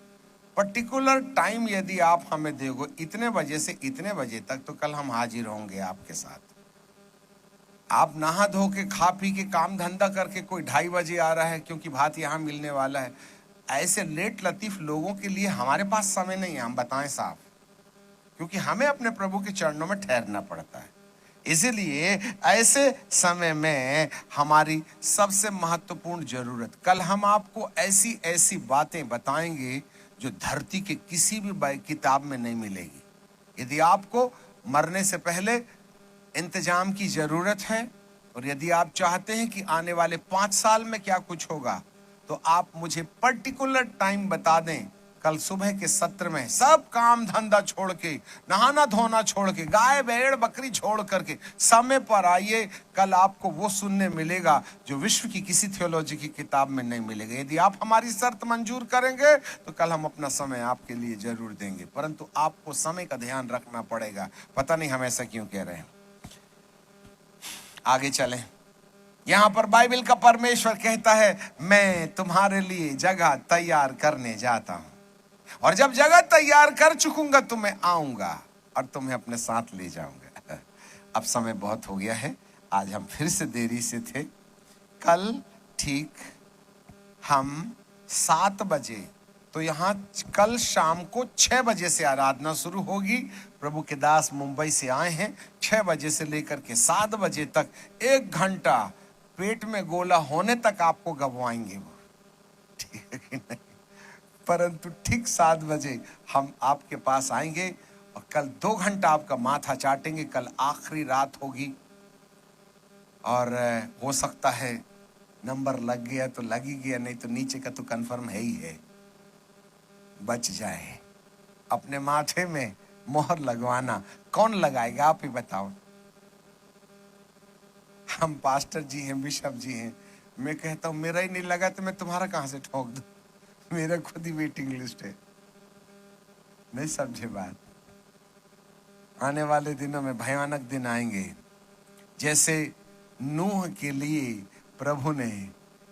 Speaker 3: पर्टिकुलर टाइम यदि आप हमें दोगे इतने बजे से इतने बजे तक, तो कल हम हाजिर होंगे आपके साथ। आप नहा धो के खा पी के काम धंधा करके कोई 2:30 बजे आ रहा है क्योंकि भात यहाँ मिलने वाला है, ऐसे लेट लतीफ लोगों के लिए हमारे पास समय नहीं है। हम बताएं साफ, क्योंकि हमें अपने प्रभु के चरणों में ठहरना पड़ता है। इसलिए ऐसे समय में हमारी सबसे महत्वपूर्ण जरूरत, कल हम आपको ऐसी ऐसी बातें बताएंगे जो धरती के किसी भी किताब में नहीं मिलेगी। यदि आपको मरने से पहले इंतजाम की जरूरत है और यदि आप चाहते हैं कि आने वाले 5 साल में क्या कुछ होगा, तो आप मुझे पर्टिकुलर टाइम बता दें। कल सुबह के सत्र में सब काम धंधा छोड़ के, नहाना धोना छोड़ के, गाय भेड़ बकरी छोड़ करके समय पर आइए। कल आपको वो सुनने मिलेगा जो विश्व की किसी थियोलॉजी की किताब में नहीं मिलेगा। यदि आप हमारी शर्त मंजूर करेंगे तो कल हम अपना समय आपके लिए जरूर देंगे, परंतु आपको समय का ध्यान रखना पड़ेगा। पता नहीं हम ऐसा क्यों कह रहे हैं। आगे चलें। यहां पर बाइबल का परमेश्वर कहता है, मैं तुम्हारे लिए जगह तैयार करने जाता हूं और जब जगह तैयार कर चुकूंगा तो मैं आऊंगा और तुम्हें अपने साथ ले जाऊंगा। अब समय बहुत हो गया है, आज हम फिर से देरी से थे। कल ठीक हम 7 बजे, तो यहाँ कल शाम को 6 बजे से आराधना शुरू होगी। प्रभु के दास मुंबई से आए हैं। 6 बजे से लेकर के 7 बजे तक 1 घंटा पेट में गोला होने तक आपको गवाएंगे वो, ठीक है कि नहीं? परंतु ठीक 7 बजे हम आपके पास आएंगे और कल 2 घंटा आपका माथा चाटेंगे। कल आखिरी रात होगी और हो सकता है नंबर लग गया तो लग ही गया, नहीं तो नीचे का तो कंफर्म है ही है, बच जाए। अपने माथे में मोहर लगवाना कौन लगाएगा, आप ही बताओ। हम पास्टर जी हैं, बिशप जी हैं, मैं कहता हूं मेरा ही नहीं लगा तो मैं तुम्हारा कहां से ठोक दूं, मेरा खुद ही वेटिंग लिस्ट है। नहीं समझे बात। आने वाले दिनों में भयानक दिन आएंगे। जैसे नूह के लिए प्रभु ने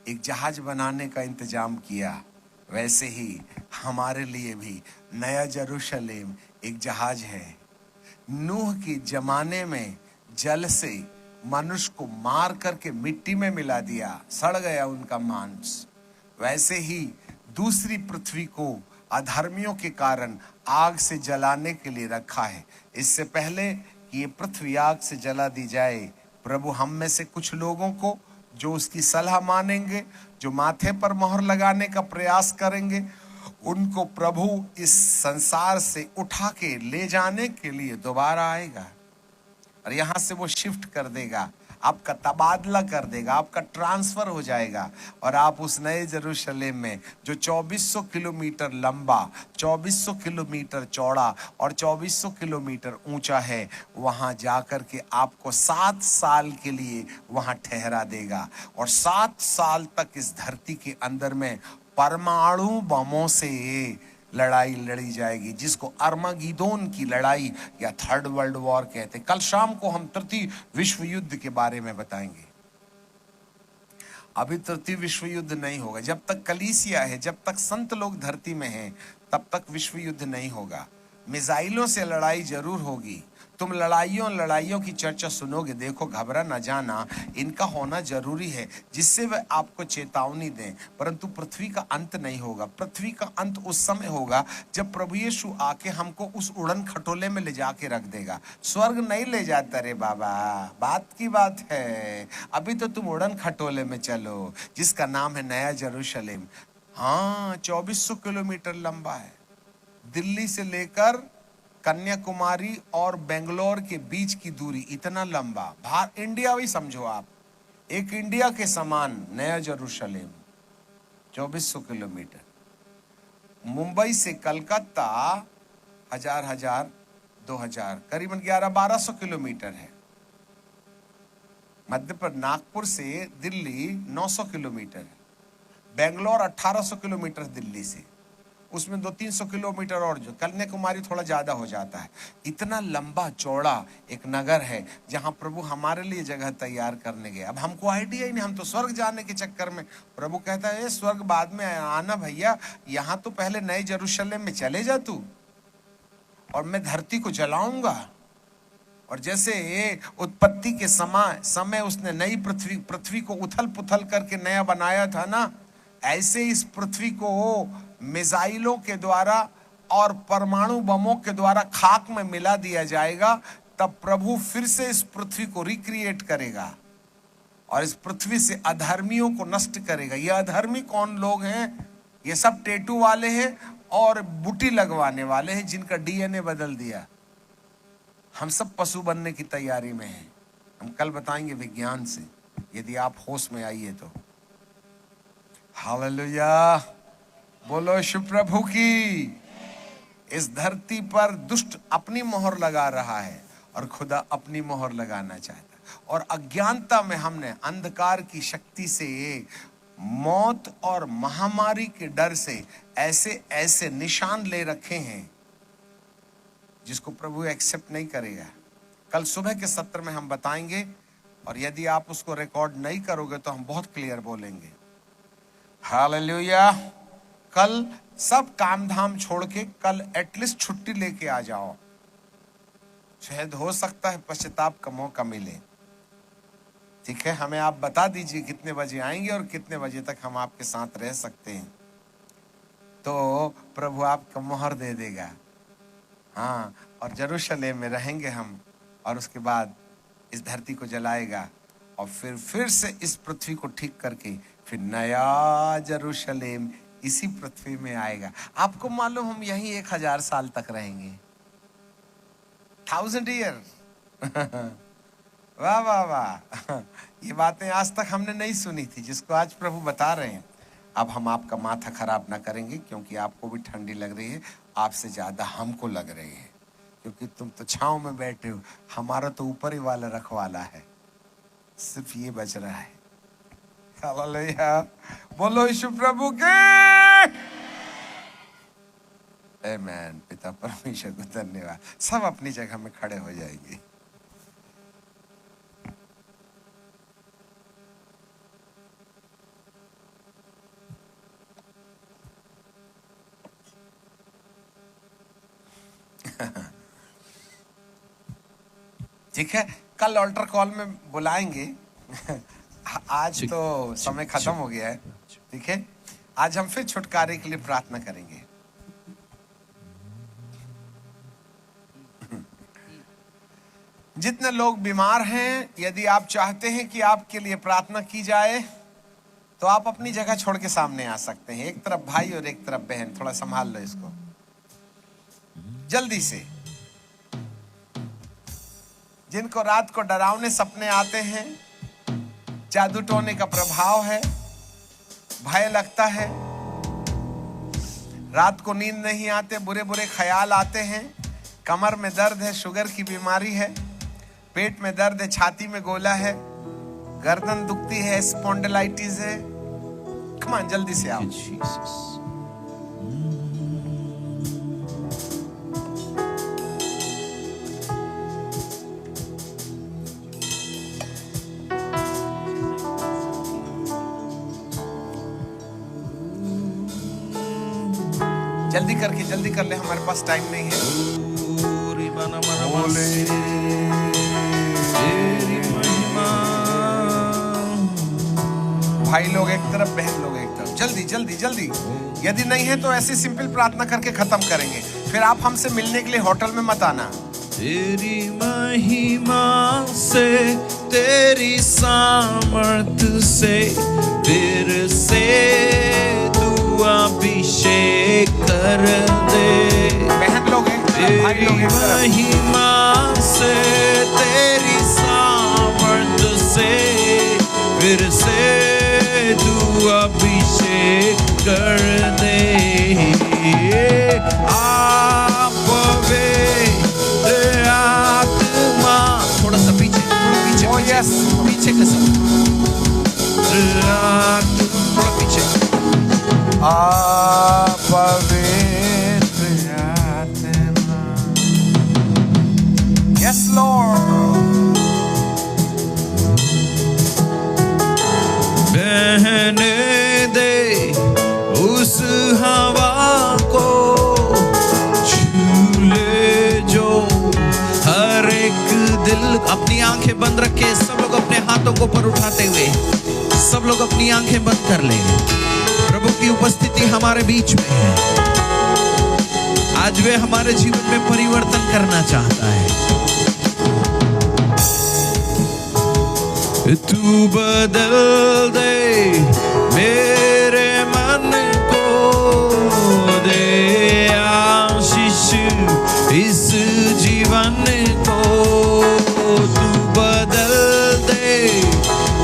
Speaker 3: एक जहाज बनाने का इंतजाम किया, वैसे ही हमारे लिए भी नया यरूशलेम एक जहाज है। नूह के जमाने में जल से मनुष्य को मार करके मिट्टी में मिला दिया, सड़ गया उनका मांस। वैसे ही दूसरी पृथ्वी को अधर्मियों के कारण आग से जलाने के लिए रखा है। इससे पहले कि ये पृथ्वी आग से जला दी जाए, प्रभु हम में से कुछ लोगों को जो उसकी सलाह मानेंगे, जो माथे पर मोहर लगाने का प्रयास करेंगे, उनको प्रभु इस संसार से उठा के ले जाने के लिए दोबारा आएगा और यहां से वो शिफ्ट कर देगा, आपका तबादला कर देगा, आपका ट्रांसफर हो जाएगा और आप उस नए यरूशलेम में जो 2400 किलोमीटर लंबा, 2400 किलोमीटर चौड़ा और 2400 किलोमीटर ऊंचा है, वहां जाकर के आपको 7 साल के लिए वहां ठहरा देगा और 7 साल तक इस धरती के अंदर में परमाणु बमों से लड़ाई लड़ी जाएगी, जिसको अर्मागिदोन की लड़ाई या 3rd वर्ल्ड वॉर कहते हैं। कल शाम को हम तृतीय विश्व युद्ध के बारे में बताएंगे। अभी तृतीय विश्व युद्ध नहीं होगा, जब तक कलीसिया है, जब तक संत लोग धरती में हैं, तब तक विश्व युद्ध नहीं होगा। मिसाइलों से लड़ाई जरूर होगी। तुम लड़ाइयों की चर्चा सुनोगे, देखो घबरा न जाना, इनका होना जरूरी है, जिससे वह आपको चेतावनी दें। परंतु पृथ्वी का अंत नहीं होगा। पृथ्वी का अंत उस समय होगा जब प्रभु यीशु आके हमको उस उड़न खटोले में ले जाके रख देगा। स्वर्ग नहीं ले जाता रे बाबा, बात की बात है। अभी तो तुम उड़न खटोले में चलो, जिसका नाम है नया यरूशलेम। हाँ, 2400 किलोमीटर लंबा है। दिल्ली से लेकर कन्याकुमारी और बेंगलोर के बीच की दूरी इतना लंबा, इंडिया भी समझो आप, एक इंडिया के समान नया यरूशलेम 2400 किलोमीटर। मुंबई से कलकत्ता 2000 करीबन 1100-1200 किलोमीटर है। मध्य प्रदेश नागपुर से दिल्ली 900 किलोमीटर है। बेंगलोर 1800 किलोमीटर दिल्ली से, उसमें 200-300 किलोमीटर और जो कन्याकुमारी थोड़ा ज्यादा हो जाता है। इतना लंबा चौड़ा एक नगर है जहां प्रभु हमारे लिए जगह तैयार करने गए। अब हमको आइडिया ही नहीं, हम तो स्वर्ग जाने के चक्कर में। प्रभु कहता है स्वर्ग बाद में आना भैया, यहां तो पहले नए यरूशलेम में चले जा तू, और मैं धरती को जलाऊंगा। और जैसे उत्पत्ति के समय उसने नई पृथ्वी को उथल पुथल करके नया बनाया था ना, ऐसे इस पृथ्वी को मिसाइलों के द्वारा और परमाणु बमों के द्वारा खाक में मिला दिया जाएगा। तब प्रभु फिर से इस पृथ्वी को रिक्रिएट करेगा और इस पृथ्वी से अधर्मियों को नष्ट करेगा। ये अधर्मी कौन लोग हैं? ये सब टेटू वाले हैं और बूटी लगवाने वाले हैं जिनका डीएनए बदल दिया। हम सब पशु बनने की तैयारी में हैं। हम कल बताएंगे विज्ञान से, यदि आप होश में आइए तो। हालेलुया, बोलो यीशु प्रभु की। इस धरती पर दुष्ट अपनी मोहर लगा रहा है और खुदा अपनी मोहर लगाना चाहता है। और अज्ञानता में हमने अंधकार की शक्ति से, मौत और महामारी के डर से ऐसे ऐसे निशान ले रखे हैं जिसको प्रभु एक्सेप्ट नहीं करेगा। कल सुबह के सत्र में हम बताएंगे, और यदि आप उसको रिकॉर्ड नहीं करोगे तो हम बहुत क्लियर बोलेंगे। हालेलुया। कल सब काम धाम छोड़ के कल एटलीस्ट छुट्टी लेके आ जाओ, शायद हो सकता है पश्चाताप का मौका मिले। ठीक है, हमें आप बता दीजिए कितने बजे आएंगे और कितने बजे तक हम आपके साथ रह सकते हैं, तो प्रभु आपका मोहर दे देगा। हाँ, और यरूशलेम में रहेंगे हम, और उसके बाद इस धरती को जलाएगा और फिर से इस पृथ्वी को ठीक करके फिर नया यरूशलेम इसी पृथ्वी में आएगा। आपको मालूम हम यहीं 1000 साल तक रहेंगे, 1000 ईयर। वाह वाह वाह, ये बातें आज तक हमने नहीं सुनी थी जिसको आज प्रभु बता रहे हैं। अब हम आपका माथा खराब ना करेंगे, क्योंकि आपको भी ठंडी लग रही है, आपसे ज्यादा हमको लग रही है, क्योंकि तुम तो छांव में बैठे हो। हमारा तो ऊपर ही वाला रखवाला है, सिर्फ ये बच रहा है। हालेलुया, बोलो यीशु प्रभु के। आमीन। पिता परमेश्वर को धन्यवाद। सब अपनी जगह में खड़े हो जाएंगे। ठीक है, कल ऑल्टर कॉल में बुलाएंगे। आज तो समय खत्म हो गया है। ठीक है, आज हम फिर छुटकारे के लिए प्रार्थना करेंगे। जितने लोग बीमार हैं, यदि आप चाहते हैं कि आपके लिए प्रार्थना की जाए तो आप अपनी जगह छोड़ के सामने आ सकते हैं। एक तरफ भाई और एक तरफ बहन, थोड़ा संभाल लो इसको जल्दी से। जिनको रात को डरावने सपने आते हैं, जादू टोने का प्रभाव है, भय लगता है, रात को नींद नहीं आते, बुरे बुरे ख्याल आते हैं, कमर में दर्द है, शुगर की बीमारी है, पेट में दर्द है, छाती में गोला है, गर्दन दुखती है, स्पॉन्डिलाइटिस है, कम ऑन जल्दी से आओ। जल्दी करके जल्दी कर ले, हमारे पास टाइम नहीं है। भाई लोग एक तरफ, बहन लोग एक तरफ, जल्दी जल्दी जल्दी। यदि नहीं है तो ऐसी सिंपल प्रार्थना करके खत्म करेंगे। फिर आप हमसे मिलने के लिए होटल में मत आना।
Speaker 4: तेरी महिमा से, तेरी सामर्थ से फिर से अभिषेक कर दे।
Speaker 3: बहन लोग एक तरफ, भाई लोग एक तरफ।
Speaker 4: महिमा से, तेरी सामर्थ से फिर से तू अभिषेक कर दे। आप पवित्र आत्मा, थोड़ा सा पीछे पीछे
Speaker 3: Oh,
Speaker 4: पीछे,
Speaker 3: yes.
Speaker 4: पीछे का सब थोड़ा पीछे।
Speaker 3: आप पवित्र आत्मा। Yes, Lord.
Speaker 4: बहने दे उस हवा को, झूले जो हर एक दिल। अपनी आंखें बंद रखे, सब लोग अपने हाथों को ऊपर उठाते हुए, सब लोग अपनी आंखें बंद कर ले। प्रभु की उपस्थिति हमारे बीच में है। आज वे हमारे जीवन में परिवर्तन करना चाहता है। तू बदल दे मेरे मन को, दे आशीष इस जीवन को। तू बदल दे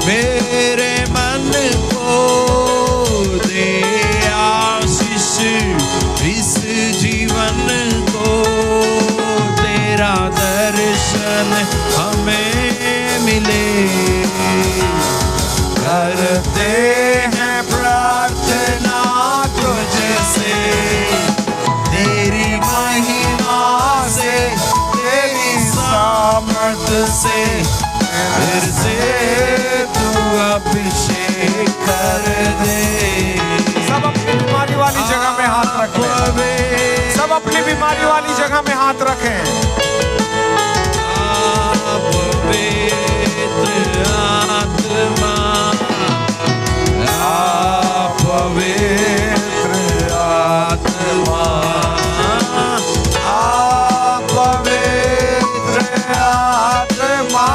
Speaker 4: मेरे मन को, दे आशीष इस जीवन को। तेरा दर्शन हमें मिले, करते हैं प्रार्थना तुझसे। तेरी महिमा से, तेरी सामर्थ से, फिर से तू अभिषेक कर दे।
Speaker 3: सब अपनी बीमारी वाली जगह में हाथ रखें। सब अपनी बीमारी वाली जगह में हाथ रखें।
Speaker 4: आप पवित्र आत्मा, आप पवित्र आत्मा,
Speaker 3: आप पवित्र आत्मा।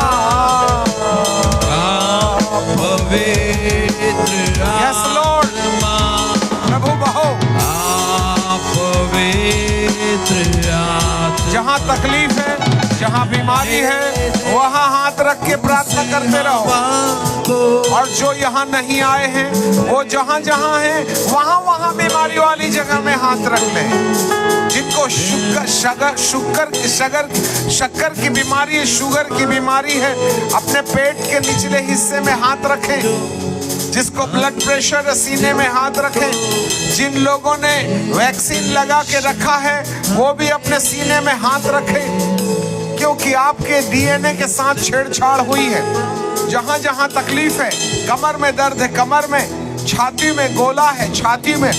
Speaker 4: आप पवित्र
Speaker 3: Yes, Lord.
Speaker 4: आत्मा,
Speaker 3: प्रभु बहो।
Speaker 4: आप पवित्र आत्मा।
Speaker 3: जहाँ तकलीफ है, जहाँ बीमारी है, वहाँ हाथ रख के प्रार्थना करते रहो। और जो यहाँ नहीं आए हैं, वो जहाँ जहाँ हैं, वहाँ वहाँ बीमारी वाली जगह में हाथ रख लें। जिनको शक्कर की बीमारी है, शुगर की बीमारी है, अपने पेट के निचले हिस्से में हाथ रखें। जिसको ब्लड प्रेशर है, सीने में हाथ रखें। जिन लोगों ने वैक्सीन लगा के रखा है, वो भी अपने सीने में हाथ रखें, क्योंकि आपके डीएनए के साथ छेड़छाड़ हुई है। जहां जहां तकलीफ है, कमर में दर्द है, कमर में, छाती में गोला है, छाती में,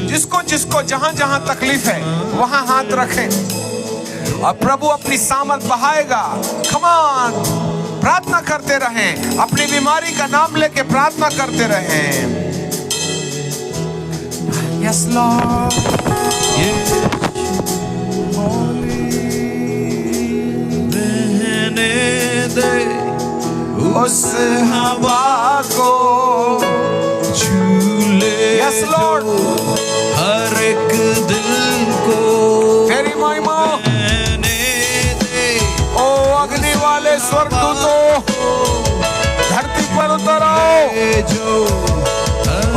Speaker 3: जिसको जिसको जहां जहां तकलीफ है, वहां हाथ रखें और प्रभु अपनी सामर्थ बहाएगा। कम ऑन, प्रार्थना करते रहें, अपनी बीमारी का नाम लेके प्रार्थना करते रहें। Yes Lord.
Speaker 4: रहने दे
Speaker 3: उस हवा को,
Speaker 4: झूले
Speaker 3: यस लॉर्ड,
Speaker 4: हर एक दिल को।
Speaker 3: तेरी महिमा।
Speaker 4: रहने दे
Speaker 3: ओ अग्नि वाले स्वर्गदूतों, धरती पर उतर आओ।
Speaker 4: जो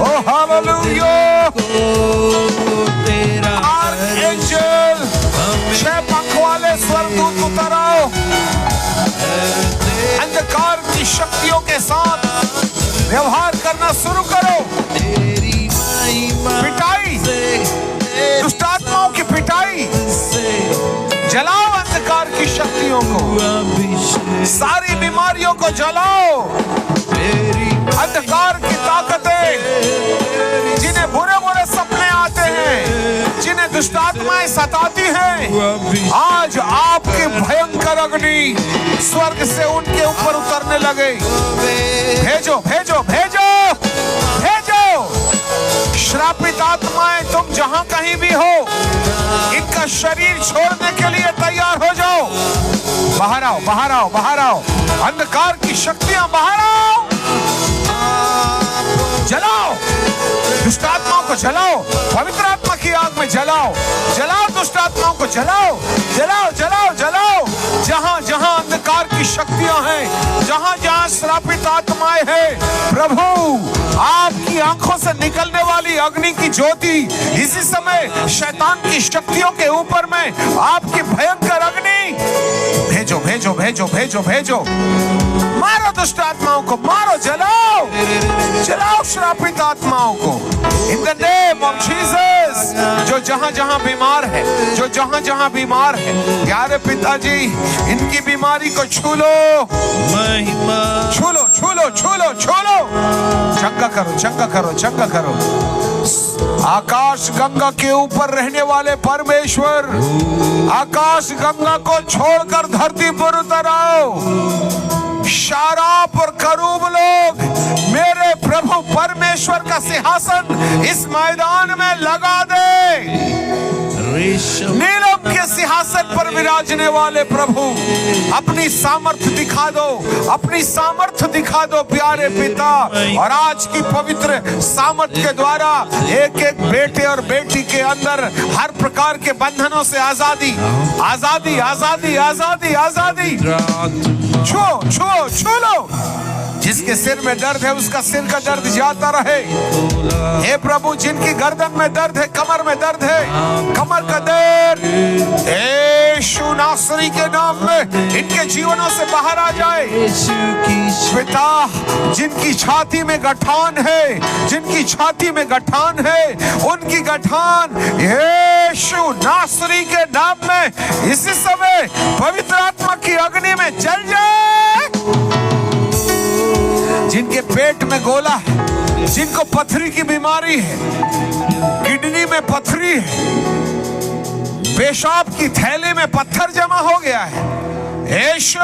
Speaker 3: ओ हालेलुया।
Speaker 4: तेरा
Speaker 3: आर्कएंजल, 6 पंख वाले स्वर्गदूत उतर आओ। अंधकार की शक्तियों के साथ व्यवहार करना शुरू करो।
Speaker 4: तेरी महिमा
Speaker 3: पिटाई,
Speaker 4: से,
Speaker 3: दुष्टात्माओं की पिटाई, जलाओ अंधकार की शक्तियों को,
Speaker 4: अभिषेक
Speaker 3: सारी बीमारियों को जलाओ।
Speaker 4: तेरी
Speaker 3: अंधकार की ताकतें, जिन्हें बुरे बुरे सपने आते हैं, जिन्हें दुष्टात्माएं सताती हैं, आज आपकी भयंकर अग्नि स्वर्ग से उनके ऊपर उतरने लगे। भेजो भेजो भेजो भेजो। श्रापित आत्माएं, तुम जहां कहीं भी हो, इनका शरीर छोड़ने के लिए तैयार हो जाओ। बाहर आओ, बाहर आओ, बाहर आओ। अंधकार की शक्तियां बाहर आओ। जलाओ दुष्टात्माओं को, जलाओ पवित्र आत्मा की आग में, जलाओ जलाओ दुष्टात्माओं को, जलाओ जलाओ जलाओ जलाओ। जहां जहां अंधकार की शक्तियां हैं, जहां जहां श्रापित आत्माएं हैं, प्रभु आपकी आंखों से निकलने वाली अग्नि की ज्योति इसी समय शैतान की शक्तियों के ऊपर में आपकी भयंकर अग्नि भेजो भेजो भेजो भेजो भेजो। मारो दुष्ट आत्माओं को, मारो, जलाओ जलाओ श्रापित आत्माओं को in the name of Jesus. जो जहां जहां बीमार है, जो जहां जहां बीमार है, प्यारे पिताजी इनकी बीमारी को छू लो, छू लो छू लो छू लो छू लो। चंगा करो चंगा करो चंगा करो। आकाश गंगा के ऊपर रहने वाले परमेश्वर, आकाश गंगा को छोड़कर धरती पर उतर आओ। शाराप और करूब लोग मेरे प्रभु परमेश्वर का सिंहासन इस मैदान में लगा दे। नीलम के सिंहासन पर विराजने वाले प्रभु अपनी सामर्थ्य दिखा दो, अपनी सामर्थ्य दिखा दो प्यारे पिता। और आज की पवित्र सामर्थ्य के द्वारा एक एक बेटे और बेटी के अंदर हर प्रकार के बंधनों से आजादी आजादी आजादी आजादी आजादी। छुओ छुओ छू लो। जिसके सिर में दर्द है उसका सिर का दर्द जाता रहे। हे प्रभु, जिनकी गर्दन में दर्द है, कमर में दर्द है, कमर का दर्द यीशु नासरी के नाम में इनके जीवनों से बाहर आ जाए। पिता, जिनकी छाती में गठान है, जिनकी छाती में गठान है, उनकी गठान यीशु नासरी के नाम में इसी समय पवित्र आत्मा की अग्नि में जल जाए। जिनके पेट में गोला है, जिनको पथरी की बीमारी है, किडनी में पथरी है, पेशाब की थैली में पत्थर जमा हो गया है, यीशु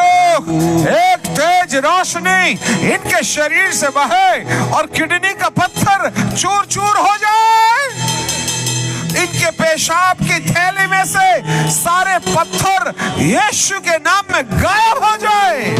Speaker 3: एक तेज रोशनी इनके शरीर से बहे और किडनी का पत्थर चूर चूर हो जाए। इनके पेशाब की थैली में से सारे पत्थर यीशु के नाम में गायब हो जाए।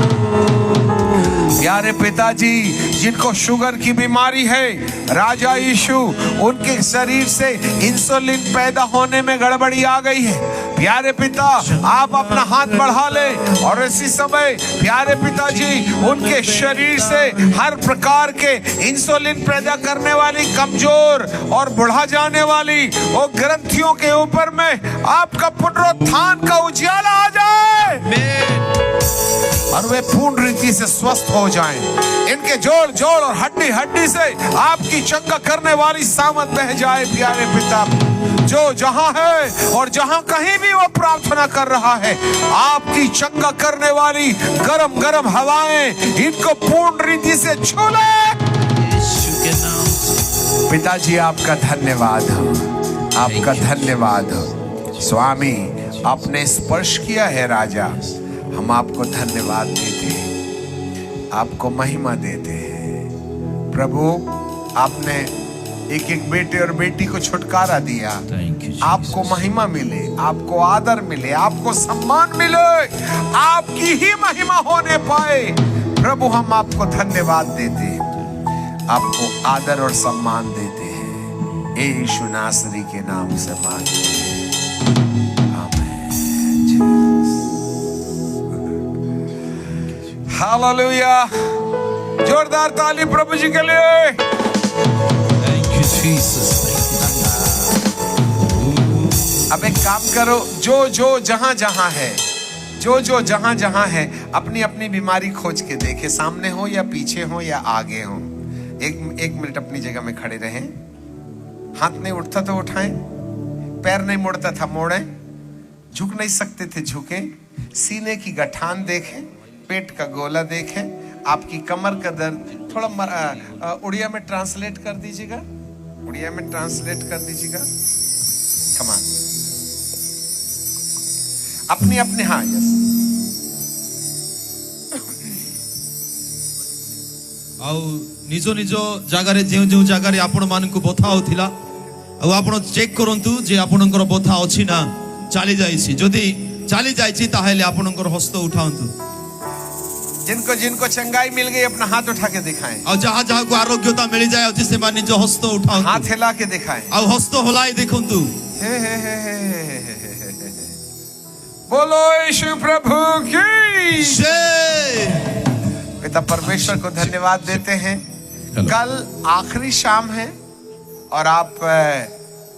Speaker 3: प्यारे पिताजी, जिनको शुगर की बीमारी है, राजा यीशु उनके शरीर से इंसुलिन पैदा होने में गड़बड़ी आ गई है। प्यारे पिता, आप अपना हाथ बढ़ा ले और इसी समय प्यारे पिताजी उनके शरीर से हर प्रकार के इंसुलिन पैदा करने वाली कमजोर और बढ़ा जाने वाली वो ग्रंथियों के ऊपर में आपका पुनरुत्थान का उजाला आ जाए और वे पूर्ण रीति से स्वस्थ हो जाएं। इनके जोड़ जोड़ और हड्डी हड्डी से आपकी चंगा करने वाली सामत बह जाए। प्यारे पिता, जो जहां है और जहां कहीं भी वो प्रार्थना कर रहा है, आपकी चंगा करने वाली गरम गरम हवाएं इनको पूर्ण रीति से छू ले। पिताजी, आपका धन्यवाद हो, आपका धन्यवाद हो। स्वामी, आपने स्पर्श किया है राजा, हम आपको धन्यवाद देते हैं, आपको महिमा देते हैं। प्रभु, आपने एक एक बेटे और बेटी को छुटकारा दिया। आपको महिमा मिले, आपको आदर मिले, आपको सम्मान मिले, आपकी ही महिमा होने पाए। प्रभु, हम आपको धन्यवाद देते हैं, आपको आदर और सम्मान देते हैं। यीशु नासरी के नाम से मांगते हैं, आमीन। हालेलुया। जोरदार ताली प्रभु जी के लिए।
Speaker 4: Thank you, Jesus.
Speaker 3: अब एक काम करो, जो जो जहां जहां है, जो जो जहां जहां है, अपनी अपनी बीमारी खोज के देखे, सामने हो या पीछे हो या आगे हो। एक मिनट अपनी जगह में खड़े रहें। हाथ नहीं उठता तो उठाएं, पैर नहीं मुड़ता था मोड़ें, झुक नहीं सकते थे झुके, सीने की गठान देखें, पेट का गोला देखें, आपकी कमर का दर्द। थोड़ा उड़िया में ट्रांसलेट कर दीजिएगा, उड़िया में ट्रांसलेट कर दीजिएगा। कमान अपनी अपनी, हाँ यस।
Speaker 4: ଆଉ ନିଜ ନିଜ ଜାଗାରେ ଯେଉଁ ଯେଉଁ ଜାଗାରେ ଆପଣମାନଙ୍କୁ ବଥା ହେଉଥିଲା, ଆଉ ଆପଣ ଚେକ୍ କରନ୍ତୁ ଯେ ଆପଣଙ୍କର ବଥା ଅଛି ନା ଚାଲି ଯାଇଛି। ଯଦି ଚାଲି ଯାଇଛି ତାହେଲେ ଆପଣଙ୍କର ହସ୍ତ ଉଠାନ୍ତୁ।
Speaker 3: जिनको जिनको चंगाई मिल गई अपना हाथ उठा के दिखाएं।
Speaker 4: ଆଉ ଯାହା ଯାହାକୁ ଆରୋଗ୍ୟତା ମିଳିଯାଏ ଅଛି ସେମାନେ ନିଜ ହସ୍ତ ଉଠାନ୍ତୁ,
Speaker 3: हाथ हिला के दिखाएं।
Speaker 4: ଆଉ ହସ୍ତ ହଲାଇ ଦେଖନ୍ତୁ।
Speaker 3: हे हे हे हे हे। बोलो यीशु प्रभु की।
Speaker 4: ଜୟ।
Speaker 3: पिता परमेश्वर को धन्यवाद देते हैं। कल आखिरी शाम है और आप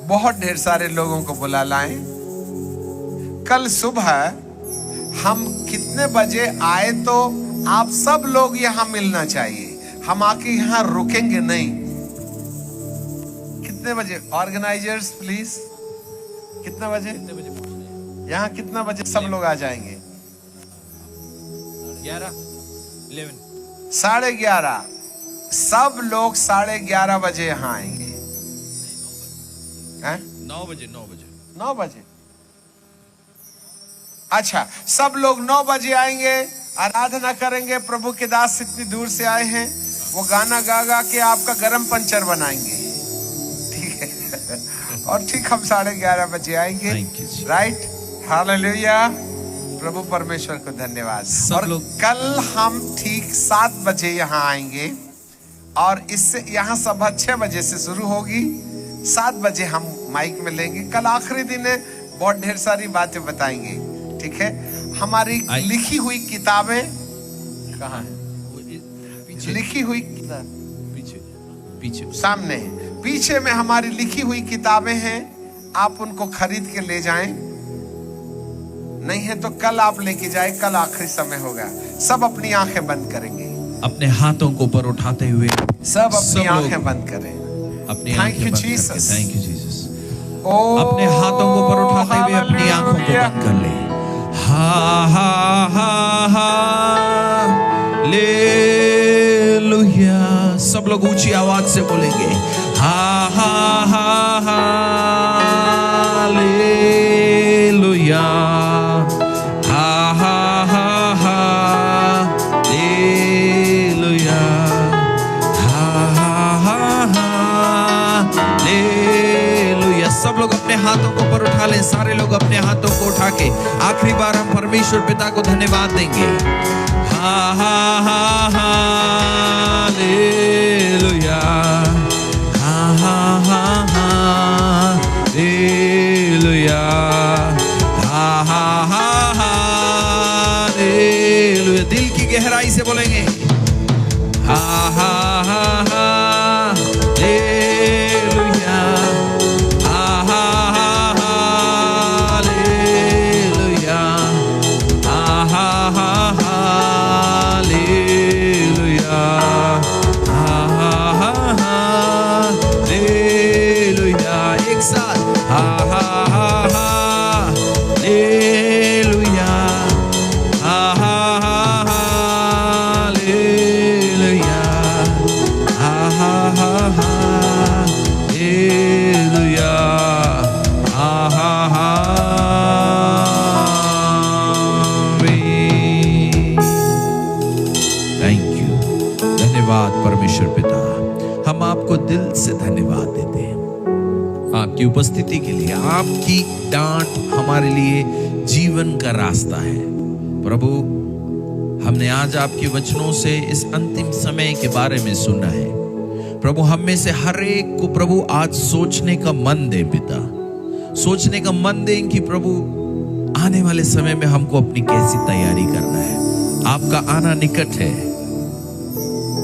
Speaker 3: बहुत ढेर सारे लोगों को बुला लाएं। कल सुबह हम कितने बजे आए तो आप सब लोग यहाँ मिलना चाहिए। हम आके यहाँ रुकेंगे नहीं। कितने बजे ऑर्गेनाइजर्स प्लीज, कितने बजे यहाँ कितना बजे सब लोग आ जाएंगे?
Speaker 4: 11
Speaker 3: 11:30। सब लोग 11:30 बजे यहाँ आएंगे।
Speaker 4: 9 बजे
Speaker 3: 9 बजे। अच्छा, सब लोग 9 बजे आएंगे, आराधना करेंगे। प्रभु के दास इतनी दूर से आए हैं, वो गाना गा गा के आपका गरम पंचर बनाएंगे, ठीक है? और ठीक हम 11:30 बजे आएंगे।
Speaker 4: Thank you, जी।
Speaker 3: Right, hallelujah. प्रभु परमेश्वर को धन्यवाद।
Speaker 4: सब
Speaker 3: और
Speaker 4: लोग
Speaker 3: कल हम ठीक 7 बजे यहाँ आएंगे और इससे यहाँ सभा 6 बजे से शुरू होगी। 7 बजे हम माइक में लेंगे। कल आखिरी दिन है, बहुत ढेर सारी बातें बताएंगे, ठीक है? हमारी लिखी हुई किताबें कहाँ है? लिखी हुई
Speaker 4: पीछे
Speaker 3: सामने है। पीछे में हमारी लिखी हुई किताबें हैं, आप उनको खरीद के ले जाएं। नहीं है तो कल आप लेके जाए, कल आखिरी समय होगा। सब अपनी आंखें बंद करेंगे,
Speaker 4: अपने हाथों को ऊपर उठाते हुए
Speaker 3: सब अपनी आंखें बंद करें।
Speaker 4: अपनी
Speaker 3: Thank
Speaker 4: आंखें
Speaker 3: you,
Speaker 4: बंद करके,
Speaker 3: Jesus.
Speaker 4: Thank you Jesus.
Speaker 3: ओ,
Speaker 4: अपने हाथों को ऊपर उठाते हुए अपनी आंखों को बंद कर ले। हा हा हा हा लेलुया। सब लोग ऊंची आवाज से बोलेंगे हा हा हा हा लेलुया। हा हा हा हा लेलुया। हा हा हा हा लेलुया। सब लोग अपने हाथों को ऊपर उठा लें। सारे लोग अपने हाथों को उठा के आखिरी बार हम परमेश्वर पिता को धन्यवाद देंगे। हा हा हा हा लेलुया। हा हा हा हा लेलुया। हा हा हा हा लेलुया। दिल की गहराई से बोलेंगे हा हा हा हा लेलुया। हा हा हा हा लेलुया। हा हा हा हा लेलुया। हा हा हा हा लेलुया। एक साथ हा हा हा हा लेलुया। हा हा हा हा लेलुया। हा हा हा हा लेलुया। हा हा हा थैंक यू। धन्यवाद परमेश्वर पिता, हम आपको दिल से धन्यवाद देते हैं आपकी उपस्थिति के लिए। आपकी डांट हमारे लिए जीवन का रास्ता है प्रभु। हमने आज आपके वचनों से इस अंतिम समय के बारे में सुना है प्रभु। हम में से हर एक को प्रभु आज सोचने का मन दे पिता, सोचने का मन दें कि प्रभु आने वाले समय में हमको अपनी कैसी तैयारी करना है। आपका आना निकट है,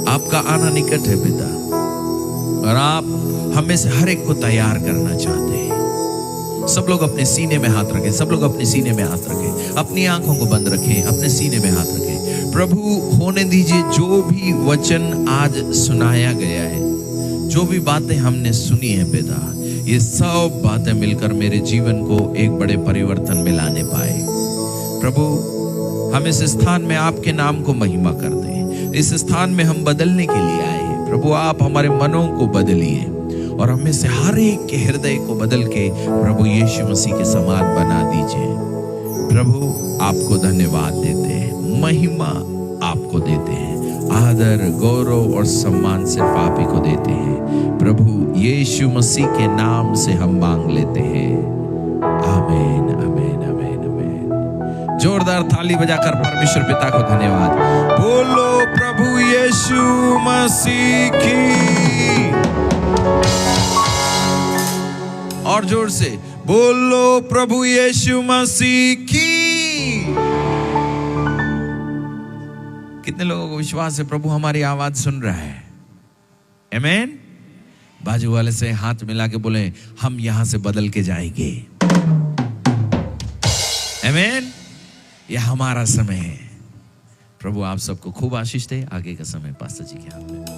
Speaker 4: आपका आना निकट है पिता, और आप हमें से हर एक को तैयार करना चाहते हैं। सब लोग अपने सीने में हाथ रखें। सब लोग अपने सीने में हाथ रखें। अपनी आंखों को बंद रखें, अपने सीने में हाथ रखें। प्रभु होने दीजिए जो भी वचन आज सुनाया गया है, जो भी बातें हमने सुनी है पिता, ये सब बातें मिलकर मेरे जीवन को एक बड़े परिवर्तन में लाने पाए। प्रभु हम इस स्थान में आपके नाम को महिमा कर दें। इस स्थान में हम बदलने के लिए आए हैं प्रभु। आप हमारे मनों को बदलिए और हमें से हर एक के हृदय को बदल के प्रभु यीशु मसीह के समान बना दीजिए। प्रभु आपको धन्यवाद देते हैं, महिमा आपको देते हैं, आदर गौरव और सम्मान से पापी को देते हैं। प्रभु यीशु मसीह के नाम से हम मांग लेते हैं। आमीन आमीन आमीन आमीन। जोरदार ताली बजाकर परमेश्वर पिता को धन्यवाद बोलो। प्रभु यीशु मसीह की, और जोर से बोलो प्रभु यीशु मसीह की। कितने लोगों को विश्वास है प्रभु हमारी आवाज सुन रहा है? आमेन। बाजू वाले से हाथ मिला के बोले, हम यहां से बदल के जाएंगे। आमेन। यह हमारा समय है। प्रभु आप सबको खूब आशीष दे। आगे का समय पास्टर जी के हाथ में।